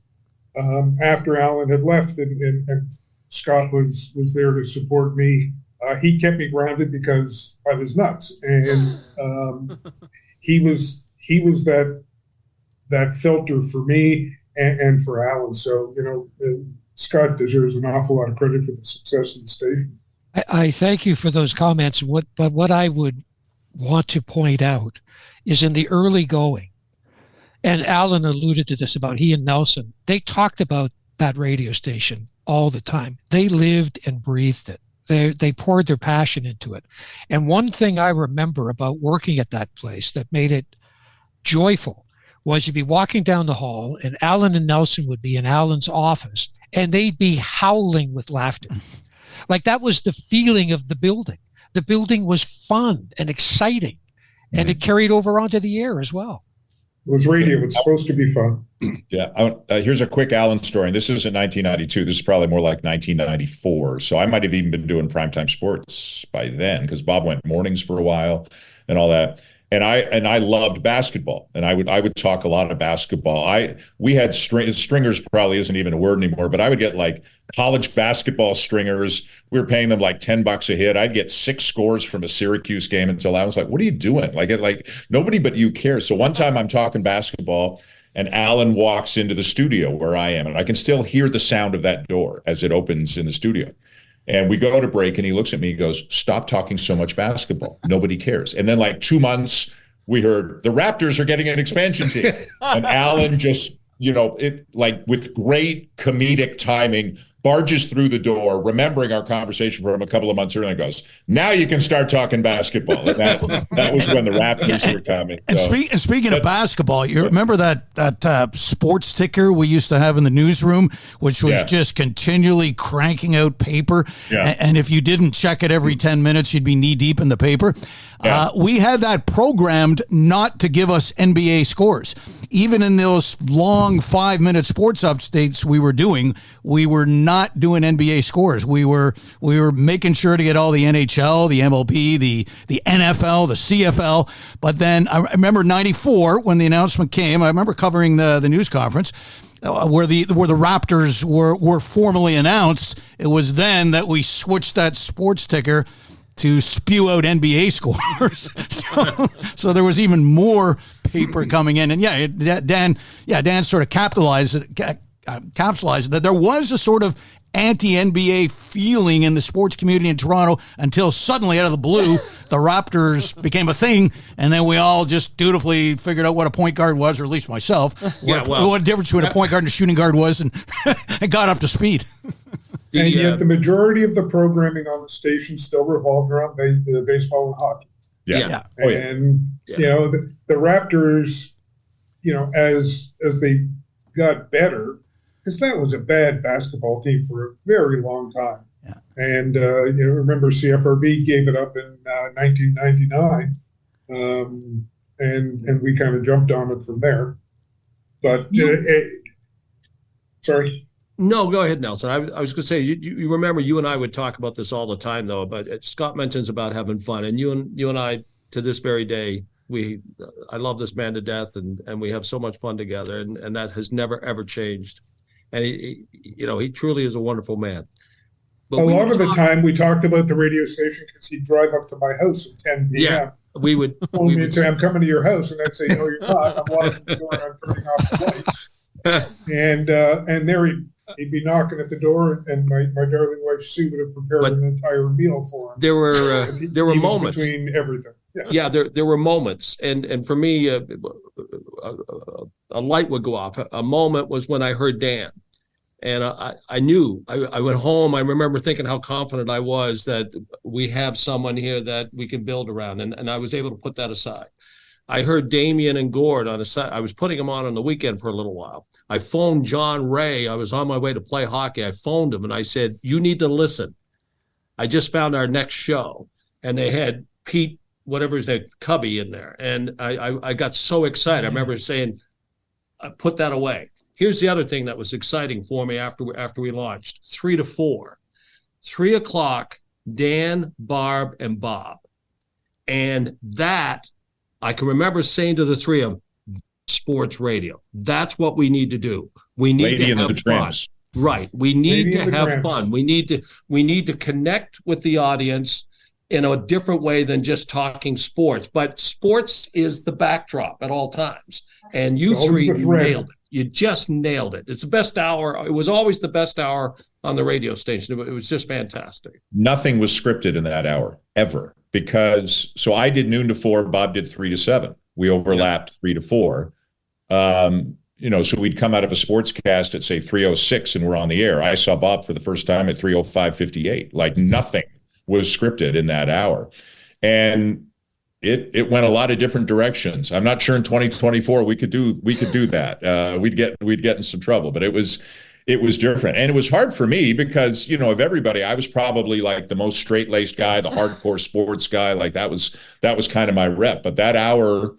After Allan had left and Scott was there to support me, he kept me grounded because I was nuts. And he was that filter for me and for Allan. So, Scott deserves an awful lot of credit for the success of the station. I thank you for those comments. But what I would want to point out is in the early going, and Allan alluded to this about he and Nelson, they talked about that radio station all the time. They lived and breathed it. They poured their passion into it. And one thing I remember about working at that place that made it joyful was you'd be walking down the hall and Allan and Nelson would be in Allan's office and they'd be howling with laughter. Like that was the feeling of the building. The building was fun and exciting, and it carried over onto the air as well. It was radio. It's supposed to be fun. Yeah. Here's a quick Allan story. And this isn't 1992. This is probably more like 1994. So I might have even been doing primetime sports by then because Bob went mornings for a while and all that. And I loved basketball, and I would talk a lot of basketball. We had stringers, probably isn't even a word anymore, but I would get like college basketball stringers. We were paying them like $10 a hit. I'd get 6 scores from a Syracuse game until I was like, "What are you doing?" Like nobody but you cares. So one time I'm talking basketball, and Allan walks into the studio where I am, and I can still hear the sound of that door as it opens in the studio. And we go to break, and he looks at me and goes, "Stop talking so much basketball. Nobody cares." And then like 2 months, we heard the Raptors are getting an expansion team. And Allan just, with great comedic timing, barges through the door, remembering our conversation from a couple of months earlier, and goes, now you can start talking basketball. And that was when the Raptors were coming. And, speaking of basketball, you remember that sports ticker we used to have in the newsroom, which was just continually cranking out paper. Yeah. And if you didn't check it every 10 minutes, you'd be knee deep in the paper. Yeah. We had that programmed not to give us NBA scores. Even in those long 5-minute sports updates we were doing, we were not doing NBA scores. We were making sure to get all the NHL, the MLB, the NFL, the CFL. But then I remember 94 when the announcement came. I remember covering the news conference where the Raptors were formally announced. It was then that we switched that sports ticker to spew out NBA scores. so there was even more paper coming in. And Dan sort of capitalized that there was a sort of anti-NBA feeling in the sports community in Toronto until suddenly out of the blue, the Raptors became a thing. And then we all just dutifully figured out what a point guard was, or at least myself, what the difference between a point guard and a shooting guard was, and got up to speed. And yet the majority of the programming on the station still revolved around baseball and hockey. Yeah. And, the Raptors, as they got better, because that was a bad basketball team for a very long time. Yeah. And, remember CFRB gave it up in 1999. And we kind of jumped on it from there. But, sorry. No, go ahead, Nelson. I was going to say, you remember you and I would talk about this all the time, though. But Scott mentions about having fun, and you and I, to this very day, I love this man to death, and we have so much fun together, and that has never ever changed. And he truly is a wonderful man. But a lot of the time, we talked about the radio station because he'd drive up to my house at 10 p.m. Yeah, we would say, "I'm coming to your house," and I'd say, "No, you're not. I'm locking the door and I'm turning off the lights." and there he'd be knocking at the door, and my darling wife Sue would have prepared an entire meal for him. There were moments between everything. Yeah, there were moments, and for me, a light would go off. A moment was when I heard Dan, and I knew. I went home. I remember thinking how confident I was that we have someone here that we can build around, and I was able to put that aside. I heard Damian and Gord on a side. I was putting them on the weekend for a little while. I phoned John Ray. I was on my way to play hockey. I phoned him and I said, "You need to listen. I just found our next show," and they had Pete, whatever his name, Cubby in there, and I got so excited. I remember saying, "Put that away." Here's the other thing that was exciting for me after we launched: 3 to 4, 3 o'clock. Dan, Barb, and Bob, and that. I can remember saying to the three of them, sports radio. That's what we need to do. We need to have fun. Right. We need to have fun. We need to connect with the audience in a different way than just talking sports. But sports is the backdrop at all times. And you three nailed it. You just nailed it. It's the best hour. It was always the best hour on the radio station. It was just fantastic. Nothing was scripted in that hour, ever. So I did noon to 4, Bob did 3 to 7. We overlapped 3 to 4. So we'd come out of a sportscast at, say, 3:06 and we're on the air. I saw Bob for the first time at 3:05:58. Like nothing was scripted in that hour. And it went a lot of different directions. I'm not sure in 2024 we could do that. We'd get in some trouble, but it was different. And it was hard for me because, of everybody, I was probably like the most straight-laced guy, the hardcore sports guy. Like that was kind of my rep. But that hour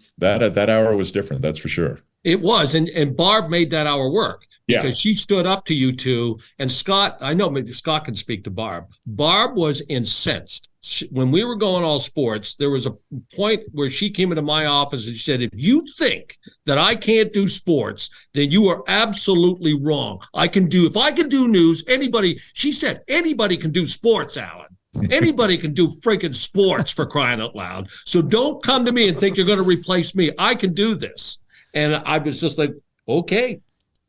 was different. That's for sure. It was. And Barb made that hour work because she stood up to you two. And Scott, I know maybe Scott can speak to Barb. Barb was incensed. When we were going all sports, there was a point where she came into my office and she said, "If you think that I can't do sports, then you are absolutely wrong. If I can do news, she said, anybody can do sports, Allan. Anybody can do freaking sports, for crying out loud. So don't come to me and think you're going to replace me. I can do this." And I was just like, okay.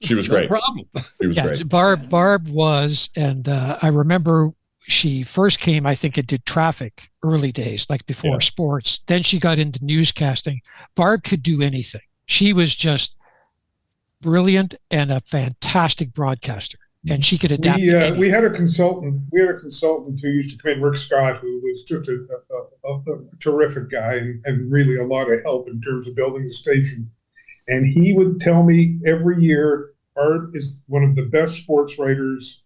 She was great. No problem. She was great. Barb was, and I remember she first came, I think, into traffic early days, like before sports. Then she got into newscasting. Barb could do anything. She was just brilliant and a fantastic broadcaster. and she could adapt. We had a consultant. We had a consultant who used to come in, Rick Scott, who was just a terrific guy and really a lot of help in terms of building the station. And he would tell me every year, Art is one of the best sports writers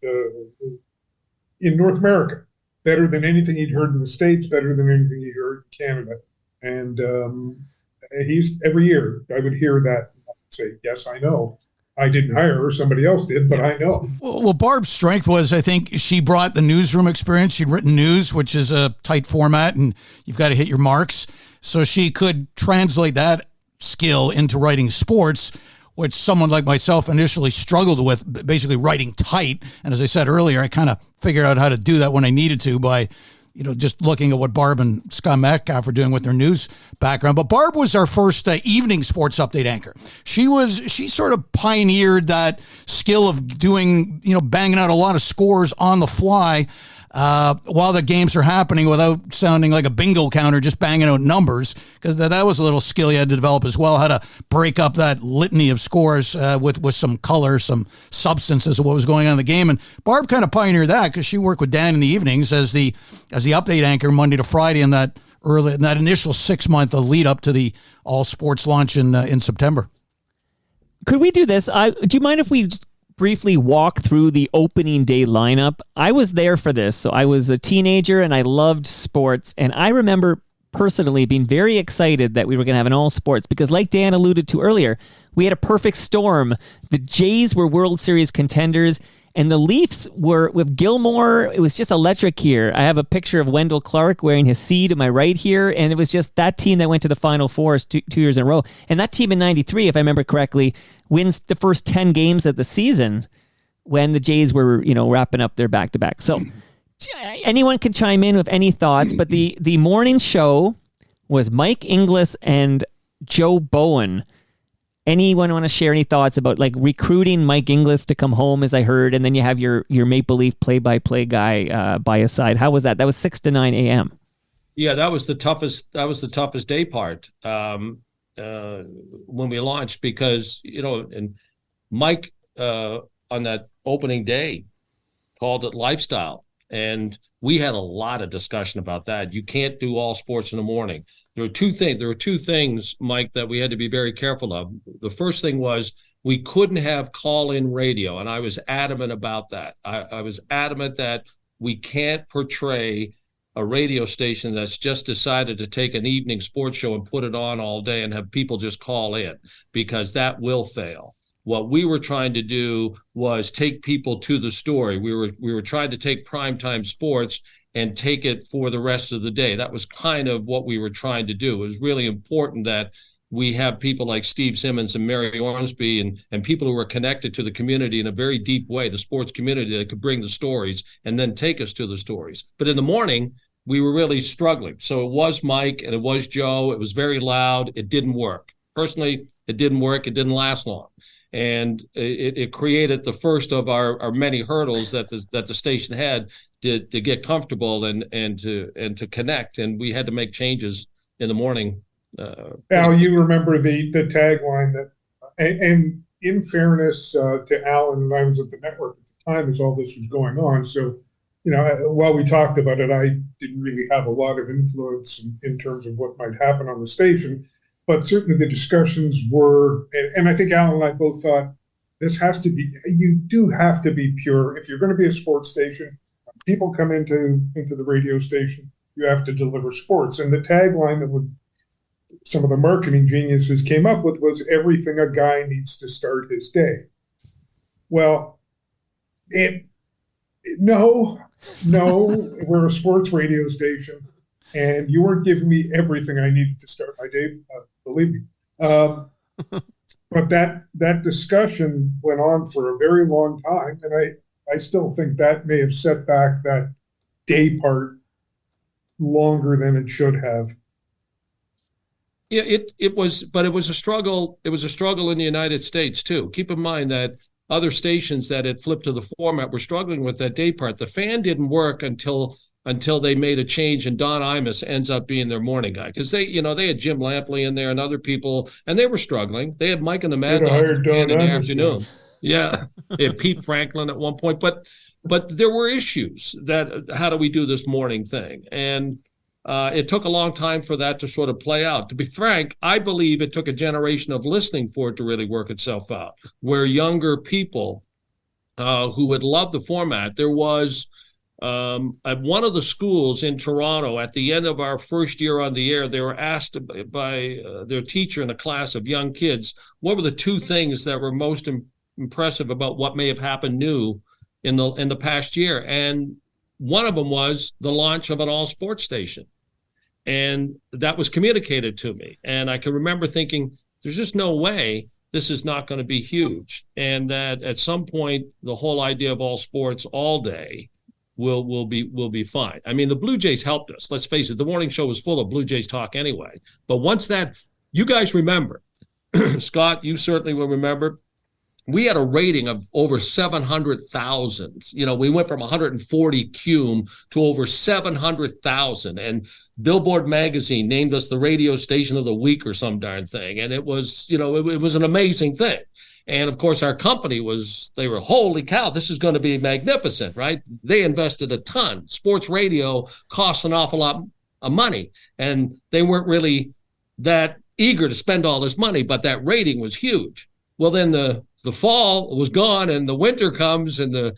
in North America. Better than anything he'd heard in the States, better than anything he'd heard in Canada. And he's every year I would hear that and I would say, yes, I know. I didn't hire her, somebody else did, but I know. Well, Barb's strength was, I think, she brought the newsroom experience. She'd written news, which is a tight format, and you've got to hit your marks. So she could translate that skill into writing sports, which someone like myself initially struggled with, basically writing tight. And as I said earlier, I kind of figured out how to do that when I needed to by, just looking at what Barb and Scott Metcalfe are doing with their news background. But Barb was our first evening sports update anchor. She sort of pioneered that skill of doing, banging out a lot of scores on the fly while the games are happening without sounding like a bingo counter, just banging out numbers, because that was a little skill you had to develop as well, how to break up that litany of scores with some color, some substance as to what was going on in the game. And Barb kind of pioneered that because she worked with Dan in the evenings as the update anchor Monday to Friday in that initial 6-month lead up to the all sports launch in September. Could we do this? Do you mind if we just briefly walk through the opening day lineup? I was there for this. So I was a teenager and I loved sports. And I remember personally being very excited that we were going to have an all sports because, like Dan alluded to earlier, we had a perfect storm. The Jays were World Series contenders and the Leafs were with Gilmore. It was just electric here. I have a picture of Wendell Clark wearing his C to my right here. And it was just that team that went to the Final Four 2 years in a row. And that team in 93, if I remember correctly, wins the first 10 games of the season when the Jays were, wrapping up their back-to-back. So anyone can chime in with any thoughts, but the morning show was Mike Inglis and Joe Bowen. Anyone want to share any thoughts about recruiting Mike Inglis to come home, as I heard, and then you have your Maple Leaf play-by-play guy by his side? How was that? That was 6 to 9 a.m. Yeah, that was the toughest day part. When we launched, because and Mike on that opening day called it lifestyle, and we had a lot of discussion about that. You can't do all sports in the morning. There were two things, Mike, that we had to be very careful of. The first thing was we couldn't have call-in radio, and I was adamant about that. I was adamant that we can't portray a radio station that's just decided to take an evening sports show and put it on all day and have people just call in, because that will fail. What we were trying to do was take people to the story. We were trying to take primetime sports and take it for the rest of the day. That was kind of what we were trying to do. It was really important that we have people like Steve Simmons and Mary Ormsby and people who are connected to the community in a very deep way, the sports community, that could bring the stories and then take us to the stories. But in the morning, we were really struggling. So it was Mike and it was Joe. It was very loud. It didn't work. Personally, it didn't work. It didn't last long. And it created the first of our many hurdles that the station had to get comfortable and to connect. And we had to make changes in the morning. Al, you remember the tagline that, and in fairness to Allan, and I was at the network at the time as all this was going on. So, while we talked about it, I didn't really have a lot of influence in terms of what might happen on the station. But certainly the discussions were, and I think Allan and I both thought, you do have to be pure. If you're going to be a sports station, people come into the radio station, you have to deliver sports. And the tagline that some of the marketing geniuses came up with was everything a guy needs to start his day. Well, no, we're a sports radio station, and you weren't giving me everything I needed to start my day, believe me. But that discussion went on for a very long time, and I still think that may have set back that day part longer than it should have. Yeah, it was a struggle. It was a struggle in the United States too. Keep in mind that other stations that had flipped to the format were struggling with that day part. The fan didn't work until they made a change, and Don Imus ends up being their morning guy, because they had Jim Lampley in there and other people, and they were struggling. They had Mike and the Mad Dog in the afternoon. Yeah, Pete Franklin at one point, but there were issues that how do we do this morning thing, and it took a long time for that to sort of play out. To be frank, I believe it took a generation of listening for it to really work itself out, where younger people who would love the format. There was at one of the schools in Toronto, at the end of our first year on the air, they were asked by their teacher in a class of young kids, what were the two things that were most impressive about what may have happened new in the past year? And one of them was the launch of an all sports station. And that was communicated to me. And I can remember thinking, there's just no way this is not going to be huge. And that at some point, the whole idea of all sports all day will be fine. I mean, the Blue Jays helped us. Let's face it, the morning show was full of Blue Jays talk anyway. But once that, you guys remember, Scott, you certainly will remember, we had a rating of over 700,000. You know, we went from 140 cum to over 700,000. And Billboard magazine named us the radio station of the week or some darn thing. And it was, you know, it was an amazing thing. And of course, our company they were, holy cow, this is going to be magnificent, right? They invested a ton. Sports radio costs an awful lot of money. And they weren't really that eager to spend all this money, but that rating was huge. Well, then the fall was gone and the winter comes and the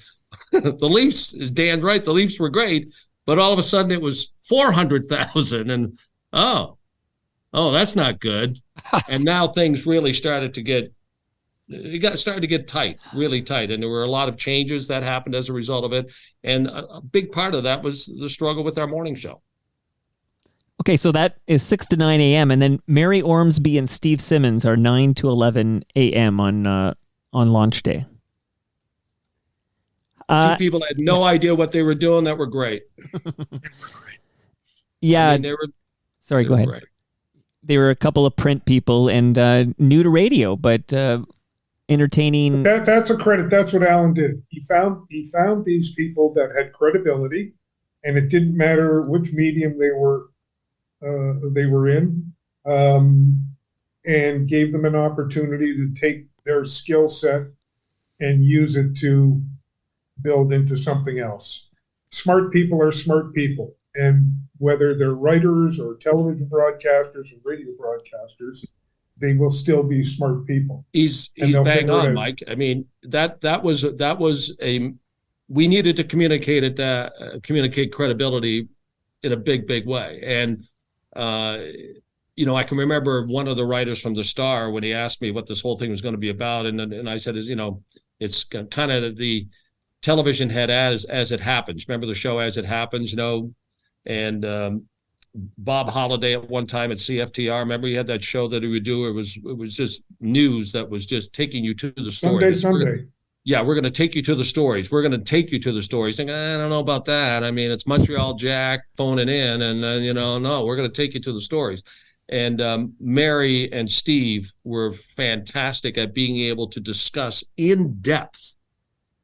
Leafs, is Dan right, the Leafs were great, but all of a sudden it was 400,000 and oh, that's not good. And now things really started to get tight, really tight. And there were a lot of changes that happened as a result of it. And a big part of that was the struggle with our morning show. Okay, so that is 6 to 9 a.m. And then Mary Ormsby and Steve Simmons are 9 to 11 a.m. on launch day. Two people had no idea what they were doing that were great. Yeah. I mean, Sorry, go ahead. Great. They were a couple of print people and new to radio, but entertaining. That's a credit. That's what Allan did. He found these people that had credibility, and it didn't matter which medium they were in, and gave them an opportunity to take their skill set and use it to build into something else. Smart people are smart people, and whether they're writers or television broadcasters or radio broadcasters, they will still be smart people. He's bang on, Mike. I mean, that was we needed to communicate credibility in a big way. And you know, I can remember one of the writers from the Star when he asked me what this whole thing was going to be about, and I said, you know, it's kind of the television head as it happens. Remember the show As It Happens, you know, and Bob Holliday at one time at CFTR. Remember he had that show that he would do. It was just news that was just taking you to the story. Sunday. Yeah, we're going to take you to the stories. We're going to take you to the stories. Think, I don't know about that. I mean, it's Montreal Jack phoning in, and you know, no, we're going to take you to the stories. And Mary and Steve were fantastic at being able to discuss in depth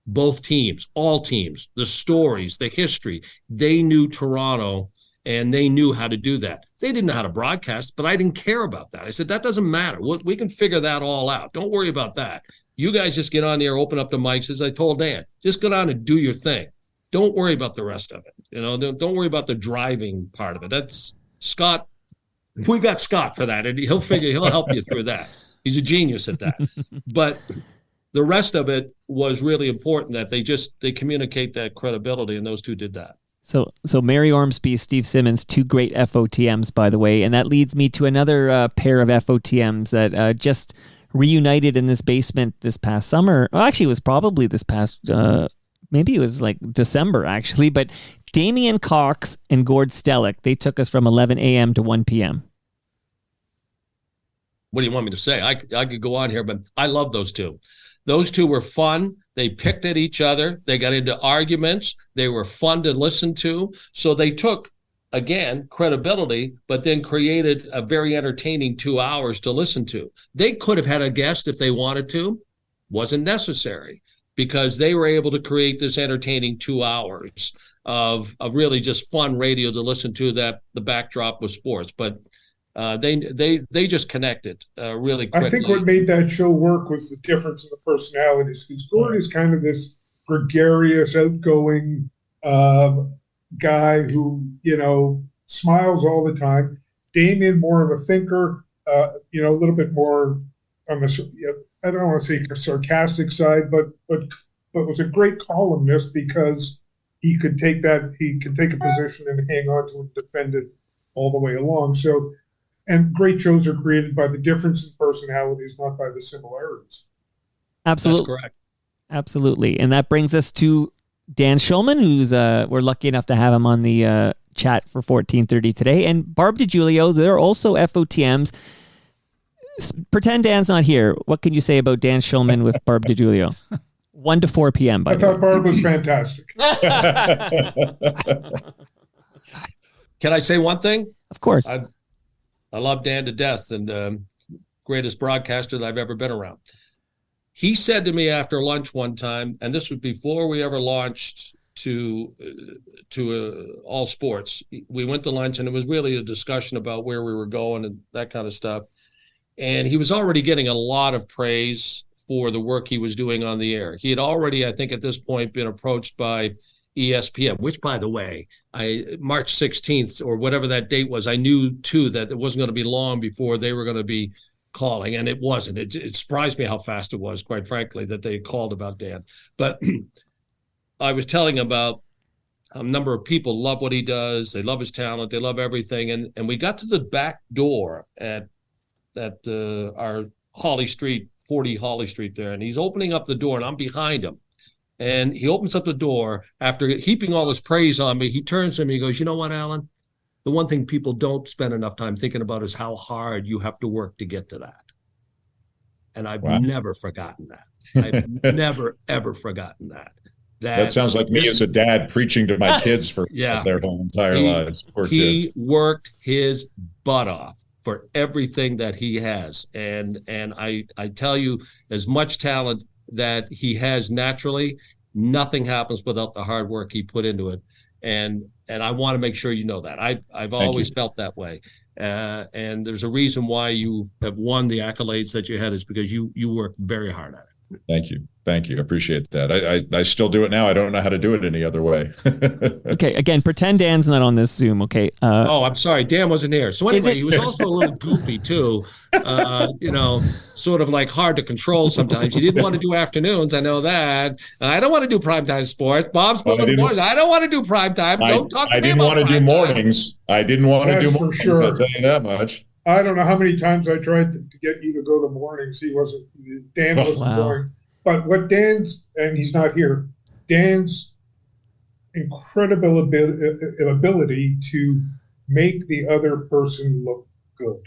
both teams, all teams, the stories, the history. They knew Toronto, and they knew how to do that. They didn't know how to broadcast, but I didn't care about that. I said, that doesn't matter. We can figure that all out. Don't worry about that. You guys just get on there, open up the mics. As I told Dan, just go down and do your thing. Don't worry about the rest of it. You know, don't worry about the driving part of it. That's Scott. We got Scott for that, and he'll help you through that. He's a genius at that. But the rest of it was really important that they communicate that credibility, and those two did that. So Mary Ormsby, Steve Simmons, two great FOTMs, by the way, and that leads me to another pair of FOTMs that just reunited in this basement this past summer. Well, actually, it was probably this past, maybe it was like December, actually, but Damian Cox and Gord Stellick, they took us from 11 a.m. to 1 p.m. What do you want me to say? I could go on here, but I love those two. Those two were fun. They picked at each other. They got into arguments. They were fun to listen to. So they took, again, credibility, but then created a very entertaining 2 hours to listen to. They could have had a guest if they wanted to. Wasn't necessary because they were able to create this entertaining 2 hours of really just fun radio to listen to, that the backdrop was sports. But They just connected really quickly. I think what made that show work was the difference in the personalities. Because Gord is kind of this gregarious, outgoing guy who, smiles all the time. Damien, more of a thinker, a little bit more on the, I don't want to say sarcastic side, but was a great columnist because he could take a position and hang on to it, defend it all the way along. So, and great shows are created by the difference in personalities, not by the similarities. Absolutely. That's correct. Absolutely. And that brings us to Dan Shulman, who's we're lucky enough to have him on the chat for 1430 today. And Barb DiGiulio, they're also FOTMs. Pretend Dan's not here. What can you say about Dan Shulman with Barb DiGiulio? 1 to 4 p.m. I thought Barb was fantastic. Can I say one thing? Of course. I love Dan to death, and greatest broadcaster that I've ever been around. He said to me after lunch one time, and this was before we ever launched to all sports. We went to lunch, and it was really a discussion about where we were going and that kind of stuff. And he was already getting a lot of praise for the work he was doing on the air. He had already, I think at this point, been approached by ESPN, which, by the way, March 16th or whatever that date was, I knew, too, that it wasn't going to be long before they were going to be calling, and it wasn't. It surprised me how fast it was, quite frankly, that they called about Dan. But I was telling about a number of people love what he does. They love his talent. They love everything. And we got to the back door at our Holly Street, 40 Holly Street there, and he's opening up the door, and I'm behind him. And he opens up the door after heaping all this praise on me. He turns to me, he goes, "You know what, Allan? The one thing people don't spend enough time thinking about is how hard you have to work to get to that." And I've never forgotten that. I've never, ever forgotten that. That sounds like me as a dad preaching to my kids for their whole entire lives. Poor he kids. Worked his butt off for everything that he has. And I tell you, as much talent that he has naturally, nothing happens without the hard work he put into it. And I want to make sure you know that. I've always felt that way. And there's a reason why you have won the accolades that you had, is because you worked very hard at it. Thank you. Thank you. Appreciate that. I still do it now. I don't know how to do it any other way. Okay, again, pretend Dan's not on this Zoom, okay? I'm sorry. Dan wasn't here. So anyway, he was also a little goofy too, sort of like hard to control sometimes. He didn't want to do afternoons. I know that. I don't want to do primetime sports. Bob's morning. I don't want to do primetime. Don't talk to me about I didn't want to do mornings. I didn't want to do mornings, for sure. I'll tell you that much. I don't know how many times I tried to get you to go to mornings. Dan wasn't going. But what Dan's, and he's not here, Dan's incredible ability to make the other person look good.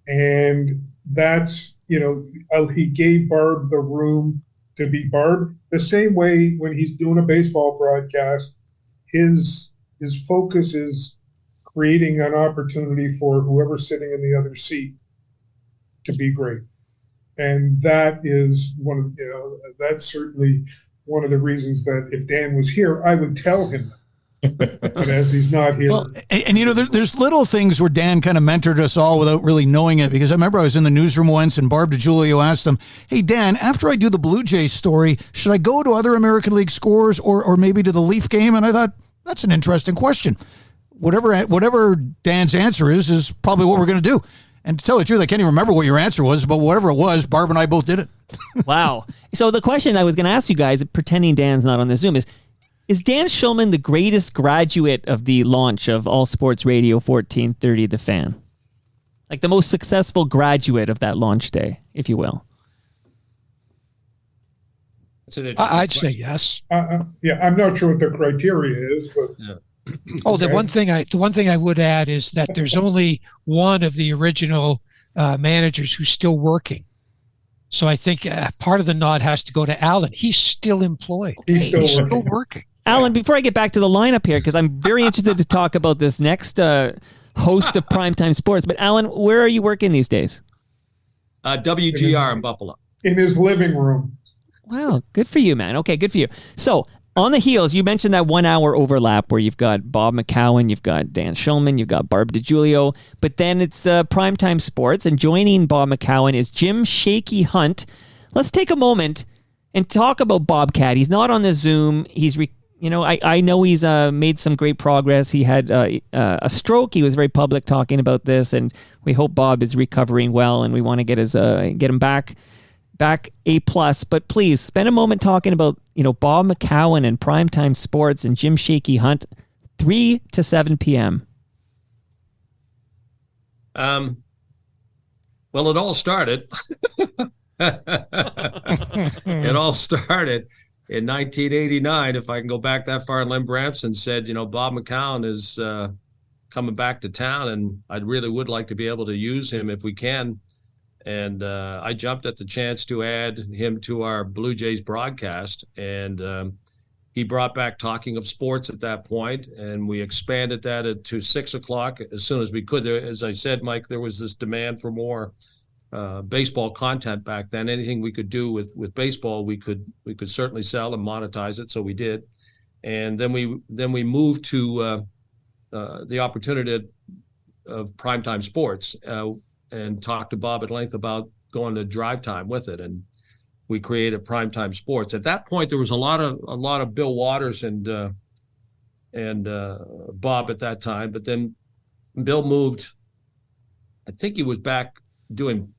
And that's, he gave Barb the room to be Barb. The same way when he's doing a baseball broadcast, his focus is creating an opportunity for whoever's sitting in the other seat to be great. And that is that's certainly one of the reasons that if Dan was here, I would tell him that. But as he's not here. Well, and there's little things where Dan kind of mentored us all without really knowing it, because I remember I was in the newsroom once and Barb DiGiulio asked him, "Hey, Dan, after I do the Blue Jays story, should I go to other American League scores or maybe to the Leaf game?" And I thought, that's an interesting question. Whatever Dan's answer is probably what we're going to do. And to tell the truth, I can't even remember what your answer was, but whatever it was, Barb and I both did it. Wow. So the question I was going to ask you guys, pretending Dan's not on the Zoom, is Dan Shulman the greatest graduate of the launch of All Sports Radio 1430 The Fan? Like the most successful graduate of that launch day, if you will? I'd say yes. I'm not sure what the criteria is, but... Yeah. Oh, the one thing I would add is that there's only one of the original managers who's still working. So I think part of the nod has to go to Allan. He's still employed. He's still working. Allan, before I get back to the lineup here, because I'm very interested to talk about this next host of Primetime Sports. But Allan, where are you working these days? WGR in Buffalo. In his living room. Wow, good for you, man. Okay, good for you. So On the heels, you mentioned that 1 hour overlap where you've got Bob McCowan, you've got Dan Shulman, you've got Barb DiGiulio, but then it's Primetime Sports, and joining Bob McCowan is Jim Shaky Hunt. Let's take a moment and talk about Bobcat. He's not on the Zoom. I know he's made some great progress. He had a stroke. He was very public talking about this, and we hope Bob is recovering well, and we want to get him back A+. But please spend a moment talking about Bob McCowan and Primetime Sports and Jim Shaky Hunt, 3 to 7 p.m. Well, it all started. It all started in 1989. If I can go back that far, Lynn Bramson said, Bob McCowan is coming back to town, and I really would like to be able to use him if we can. And I jumped at the chance to add him to our Blue Jays broadcast. And he brought back Talking of Sports at that point, and we expanded that to 6 o'clock as soon as we could. As I said, Mike, there was this demand for more baseball content back then. Anything we could do with baseball, we could certainly sell and monetize it. So we did. And then we moved to the opportunity of Primetime Sports. And talked to Bob at length about going to drive time with it, and we created Primetime Sports. At that point, there was a lot of Bill Waters and Bob at that time, but then Bill moved. I think he was back doing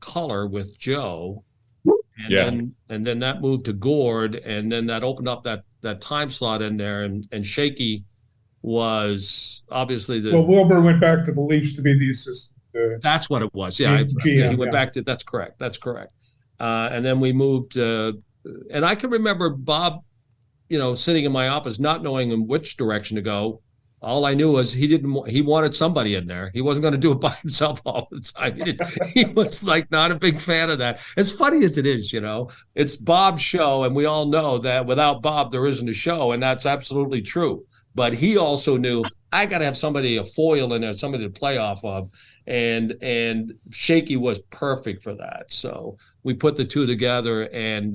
color with Joe, and then that moved to Gord, and then that opened up that time slot in there, and Shaky was obviously Wilbur went back to the Leafs to be the assistant. That's what it was. Yeah, he went back to. That's correct. And then we moved. And I can remember Bob, sitting in my office, not knowing in which direction to go. All I knew was he wanted somebody in there. He wasn't going to do it by himself all the time. He was not a big fan of that. As funny as it is, it's Bob's show, and we all know that without Bob there isn't a show, and that's absolutely true. But he also knew I got to have somebody, a foil in there, somebody to play off of, and Shaky was perfect for that. So we put the two together, and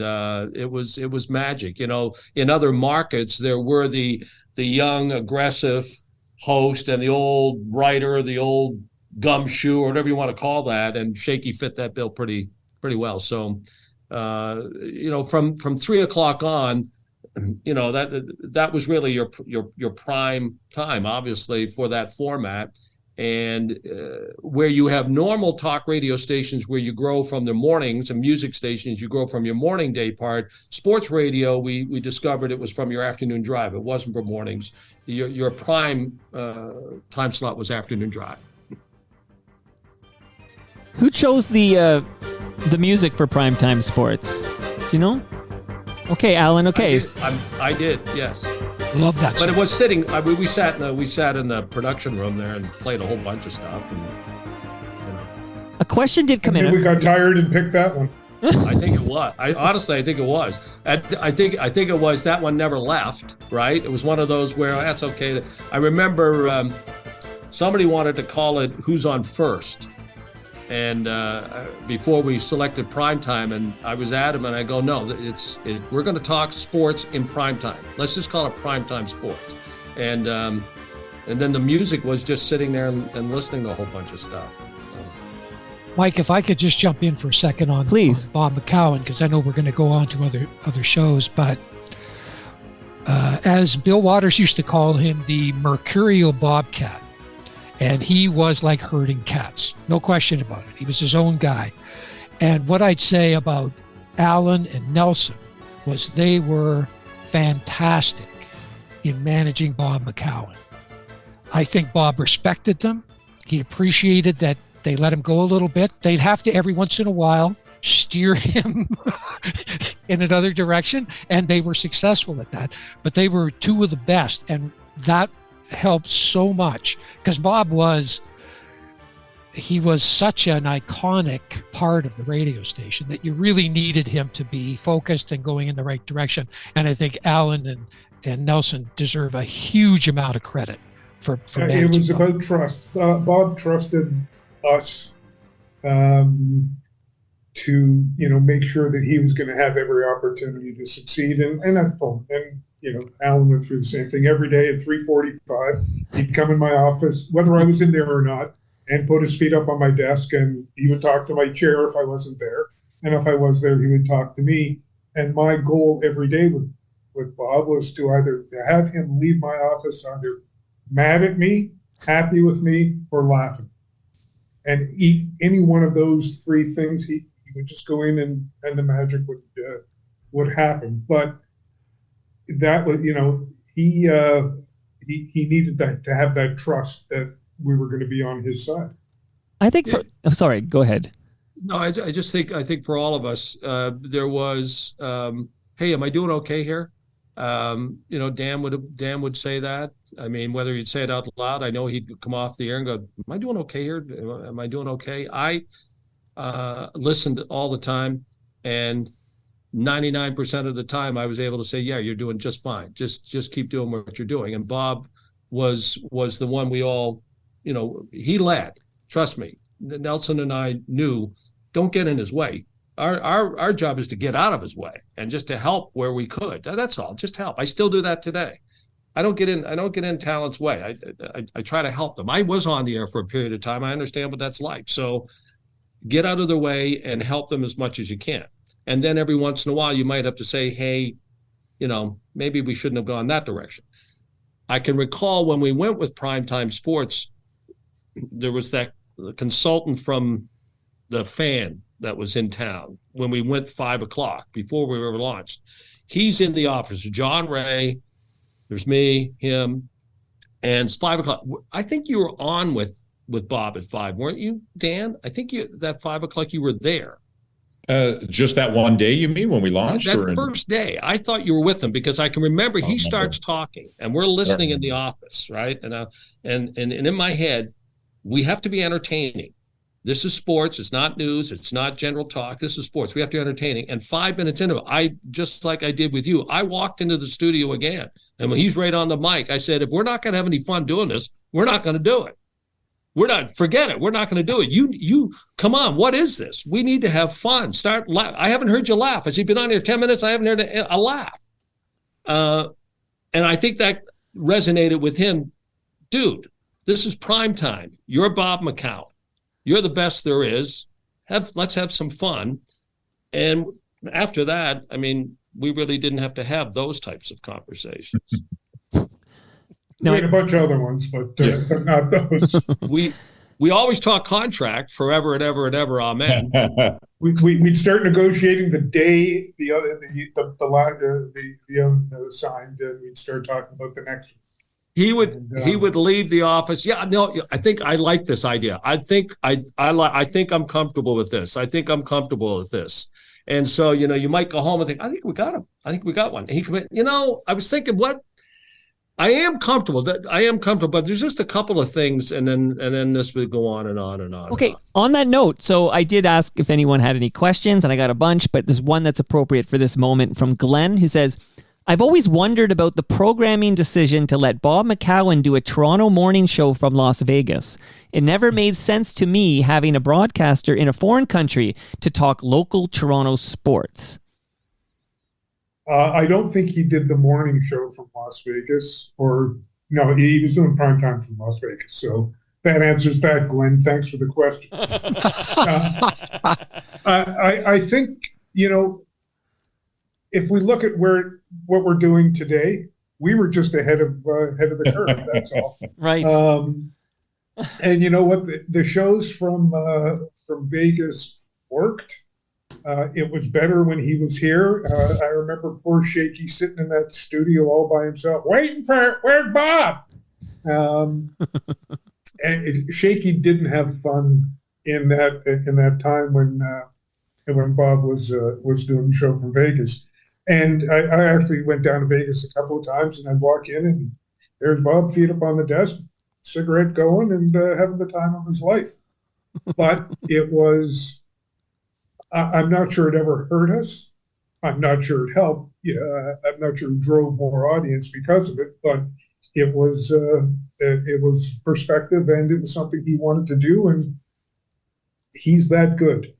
it was magic. In other markets there were the young aggressive host and the old writer, the old gumshoe, or whatever you want to call that, and Shaky fit that bill pretty well. So from 3 o'clock on, that was really your prime time, obviously, for that format. And where you have normal talk radio stations where you grow from the mornings, and music stations you grow from your morning day part, sports radio, we discovered it was from your afternoon drive. It wasn't for mornings. Your prime time slot was afternoon drive. Who chose the music for Primetime Sports? Do you know? Okay, Alan. Okay, I did. Yes, love that. But it was sitting. We sat in the production room there and played a whole bunch of stuff. And a question did come in. We got tired and picked that one. I think it was. I think it was. I think it was. That one never left. Right. It was one of those where that's okay. I remember somebody wanted to call it "Who's on First," and before we selected primetime, and I was adamant. I go, no, we're going to talk sports in primetime. Let's just call it Primetime Sports. And then the music was just sitting there and listening to a whole bunch of stuff. Mike, if I could just jump in for a second on Bob McCowan, because I know we're going to go on to other shows, but as Bill Waters used to call him, the Mercurial Bobcat. And he was like herding cats, no question about it. He was his own guy. And what I'd say about Allan and Nelson was they were fantastic in managing Bob McCowan. I think Bob respected them. He appreciated that they let him go a little bit. They'd have to, every once in a while, steer him in another direction, and they were successful at that. But they were two of the best, and that helped so much because Bob was such an iconic part of the radio station that you really needed him to be focused and going in the right direction. And I think Allan and Nelson deserve a huge amount of credit for managing. It was about trust. Bob trusted us to make sure that he was going to have every opportunity to succeed and have fun. And Allan went through the same thing every day at 3:45. He'd come in my office, whether I was in there or not, and put his feet up on my desk, and he would talk to my chair if I wasn't there. And if I was there, he would talk to me. And my goal every day with Bob was to either have him leave my office either mad at me, happy with me, or laughing. And any one of those three things, he would just go in and the magic would happen. But that was, he needed that to have that trust that we were going to be on his side. I think sorry, go ahead. No, I think for all of us, there was, hey, am I doing okay here? Dan would say that. I mean, whether he'd say it out loud, I know he'd come off the air and go, am I doing okay here? Am I doing okay? I listened all the time, and 99% of the time I was able to say, yeah, you're doing just fine. Just keep doing what you're doing. And Bob was the one we all, he led. Trust me. Nelson and I knew, don't get in his way. Our job is to get out of his way and just to help where we could. That's all. Just help. I still do that today. I don't get in talent's way. I try to help them. I was on the air for a period of time. I understand what that's like. So get out of their way and help them as much as you can. And then every once in a while, you might have to say, hey, maybe we shouldn't have gone that direction. I can recall when we went with Primetime Sports, there was that consultant from the Fan that was in town when we went 5 o'clock before we were launched. He's in the office. John Ray, there's me, him, and it's 5 o'clock. I think you were on with Bob at 5, weren't you, Dan? I think that 5 o'clock you were there. Just that one day, you mean, when we launched? That first day, I thought you were with him because I can remember he starts talking and we're listening in the office, right? And in my head, we have to be entertaining. This is sports. It's not news. It's not general talk. This is sports. We have to be entertaining. And 5 minutes into it, just like I did with you, I walked into the studio again. And when he's right on the mic, I said, if we're not going to have any fun doing this, we're not going to do it. Forget it. We're not going to do it. You come on. What is this? We need to have fun. Start laugh. I haven't heard you laugh. Has he been on here 10 minutes? I haven't heard a laugh. And I think that resonated with him. Dude, this is prime time. You're Bob McCown. You're the best there is. Let's have some fun. And after that, I mean, we really didn't have to have those types of conversations. We had a bunch of other ones, but not those. We always talk contract forever and ever and ever. Amen. We'd start negotiating the day the signed, and we'd start talking about the next one. He would leave the office. Yeah, no, I think I like this idea. I think I'm comfortable with this. I think I'm comfortable with this. And so, you might go home and think, I think we got him. I think we got one. And he commit. I was thinking, what? I am comfortable, but there's just a couple of things, and then this would go on and on and on. Okay, on that note, so I did ask if anyone had any questions, and I got a bunch, but there's one that's appropriate for this moment from Glenn, who says, I've always wondered about the programming decision to let Bob McCown do a Toronto morning show from Las Vegas. It never made sense to me having a broadcaster in a foreign country to talk local Toronto sports. I don't think he did the morning show from Las Vegas, no, he was doing primetime from Las Vegas. So that answers that, Glenn. Thanks for the question. I think, if we look at what we're doing today, we were just ahead of the curve. That's all. Right. And you know what? The shows from Vegas worked. It was better when he was here. I remember poor Shaky sitting in that studio all by himself, waiting for where's Bob. And Shaky didn't have fun in that time when Bob was doing the show from Vegas. And I actually went down to Vegas a couple of times, and I'd walk in, and there's Bob, feet up on the desk, cigarette going, and having the time of his life. But it was, I'm not sure it ever hurt us. I'm not sure it helped. I'm not sure it drove more audience because of it, but it was perspective, and it was something he wanted to do, and he's that good.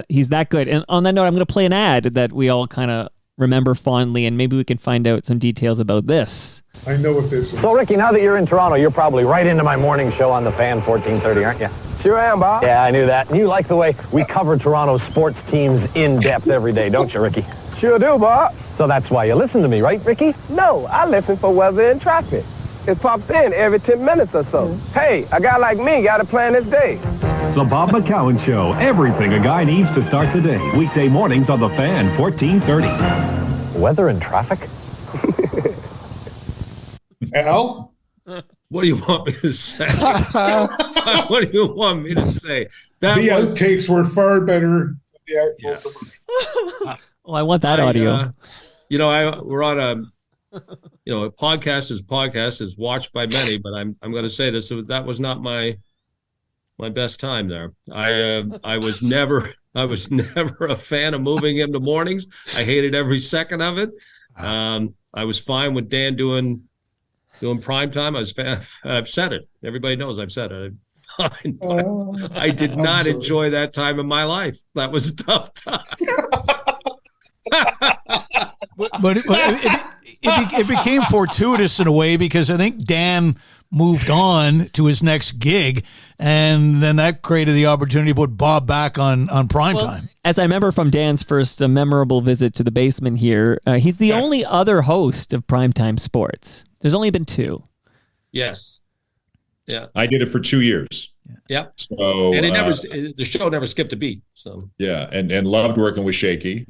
He's that good. And on that note, I'm going to play an ad that we all kind of remember fondly, and maybe we can find out some details about this. I know what this is. So, Ricky, now that you're in Toronto, you're probably right into my morning show on the Fan 1430, aren't you? Sure am, Bob. Yeah, I knew that. And you like the way we cover Toronto sports teams in depth every day, don't you, Ricky? Sure do, Bob. So that's why you listen to me, right, Ricky? No, I listen for weather and traffic. It pops in every 10 minutes or so. Hey, a guy like me got to plan his day. The Bob McCowan Show. Everything a guy needs to start the day. Weekday mornings on the Fan 1430. Weather and traffic? Al? What do you want me to say? What do you want me to say? The outtakes were far better than the actual commercial. Oh, I want that audio. We're on a podcast is watched by many, but I'm going to say this: that was not my best time there. I was never a fan of moving him to mornings. I hated every second of it. I was fine with Dan doing prime time. I've said it. Everybody knows I've said it. I did not enjoy that time in my life. That was a tough time. But it became fortuitous in a way, because I think Dan moved on to his next gig, and then that created the opportunity to put Bob back on primetime. As I remember from Dan's first memorable visit to the basement here, he's the only other host of primetime sports. There's only been two. Yes. Yeah. I did it for 2 years. Yep. So and the show never skipped a beat. So yeah, and loved working with Shaky.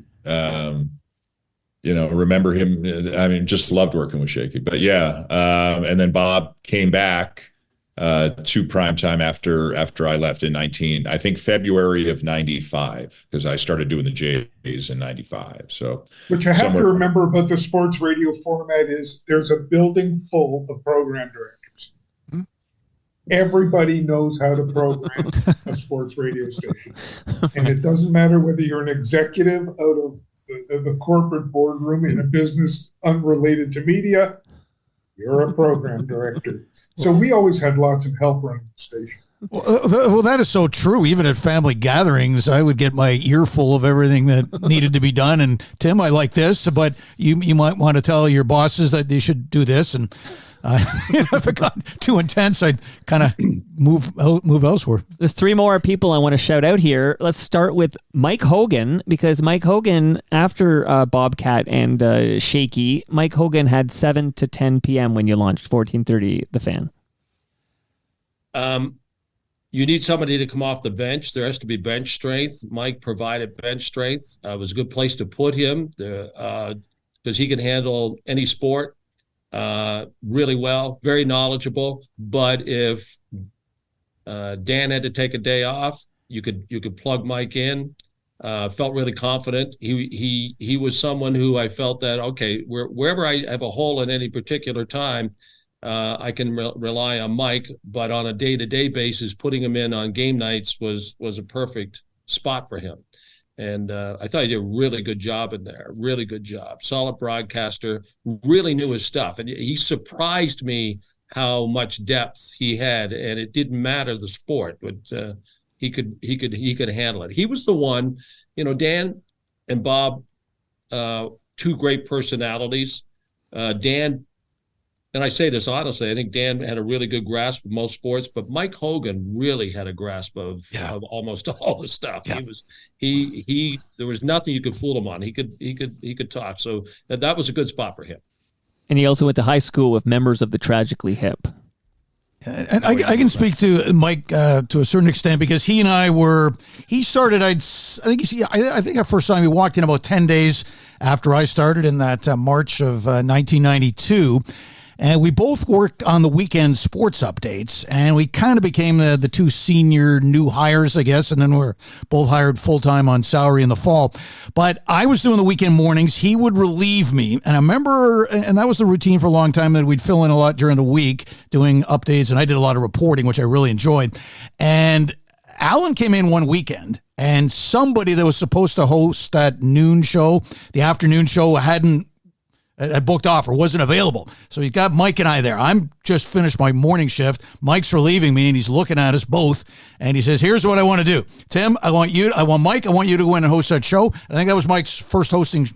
Remember him. I mean, just loved working with Shaky. But yeah, and then Bob came back to primetime after I left in February of 95, because I started doing the Jays in 95. So what you have to remember about the sports radio format is there's a building full of program directors. Everybody knows how to program a sports radio station. And it doesn't matter whether you're an executive out of the corporate boardroom in a business unrelated to media, you're a program director. So we always had lots of help running the station. Well, that is so true. Even at family gatherings, I would get my earful of everything that needed to be done. And Tim, I like this, but you might want to tell your bosses that they should do this. And if it got too intense, I'd kind of move elsewhere. There's three more people I want to shout out here. Let's start with Mike Hogan, because Mike Hogan, after Bobcat and Shaky, Mike Hogan had 7 to 10 p.m. when you launched 1430 The Fan. You need somebody to come off the bench. There has to be bench strength. Mike provided bench strength. It was a good place to put him because he can handle any sport really well, very knowledgeable. But if Dan had to take a day off, you could plug Mike in. Felt really confident. He was someone who I felt that, okay, wherever I have a hole in any particular time, I can rely on Mike, but on a day-to-day basis, putting him in on game nights was a perfect spot for him. And I thought he did a really good job in there, really good job. Solid broadcaster, really knew his stuff. And he surprised me how much depth he had, and it didn't matter the sport, but he could handle it. He was the one, Dan and Bob, two great personalities. Dan, and I say this honestly, I think Dan had a really good grasp of most sports, but Mike Hogan really had a grasp of almost all the stuff. Yeah. He there was nothing you could fool him on. He could talk. So that was a good spot for him. And he also went to high school with members of the Tragically Hip. And I can speak to Mike to a certain extent, because he and I he started, I think our first time he walked in about 10 days after I started in that March of 1992. And we both worked on the weekend sports updates, and we kind of became the two senior new hires, I guess, and then we're both hired full-time on salary in the fall. But I was doing the weekend mornings. He would relieve me, and I remember, and that was the routine for a long time, that we'd fill in a lot during the week doing updates, and I did a lot of reporting, which I really enjoyed. And Allan came in one weekend, and somebody that was supposed to host that noon show, the afternoon show, had booked off or wasn't available. So he's got Mike and I there. I'm just finished my morning shift. Mike's relieving me, and he's looking at us both, and he says, here's what I want to do. Tim, I want Mike, I want you to go in and host that show. I think that was Mike's first hosting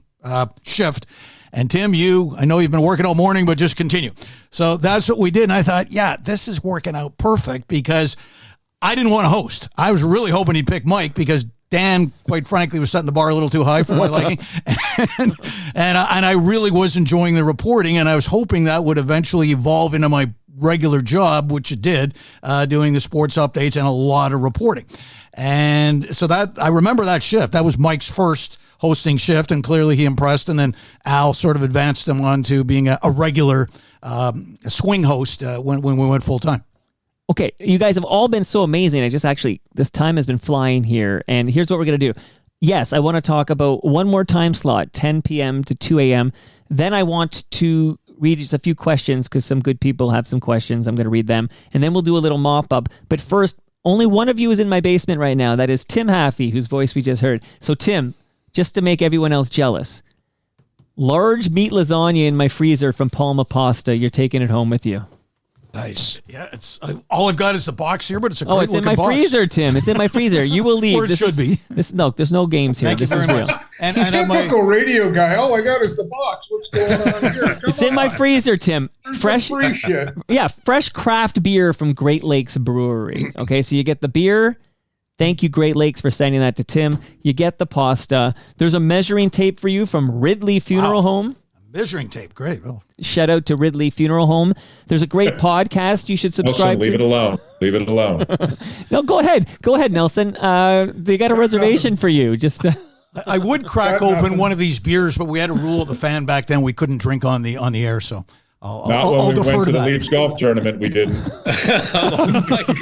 shift. And Tim, I know you've been working all morning, but just continue. So that's what we did. And I thought, yeah, this is working out perfect because I didn't want to host. I was really hoping he'd pick Mike because Dan, quite frankly, was setting the bar a little too high for my liking. And I really was enjoying the reporting, and I was hoping that would eventually evolve into my regular job, which it did, doing the sports updates and a lot of reporting. And so that I remember that shift. That was Mike's first hosting shift, and clearly he impressed. And then Al sort of advanced him on to being a regular swing host when we went full time. Okay, you guys have all been so amazing. This time has been flying here. And here's what we're going to do. Yes, I want to talk about one more time slot, 10 p.m. to 2 a.m. Then I want to read just a few questions because some good people have some questions. I'm going to read them. And then we'll do a little mop-up. But first, only one of you is in my basement right now. That is Tim Haffey, whose voice we just heard. So, Tim, just to make everyone else jealous, large meat lasagna in my freezer from Palma Pasta. You're taking it home with you. Nice. Yeah, it's all I've got is the box here, but it's a great it's in my box. freezer, Tim. It's in my freezer. You will leave. Where it should be. There's no games here. Thank you very much. And typical radio guy. All I got is the box. What's going on here? It's in my freezer, Tim. Fresh free shit. Yeah, fresh craft beer from Great Lakes Brewery. Okay, so you get the beer. Thank you, Great Lakes, for sending that to Tim. You get the pasta. There's a measuring tape for you from Ridley Funeral Home. Measuring tape, great. Well, shout out to Ridley Funeral Home. There's a great podcast you should subscribe Nelson, to. Leave it alone. No, go ahead, Nelson. They got a reservation for you. Just I would crack open one of these beers, but we had a rule at the fan back then: we couldn't drink on the air. So I'll defer went to the that. Leafs golf tournament. We didn't. Oh my God.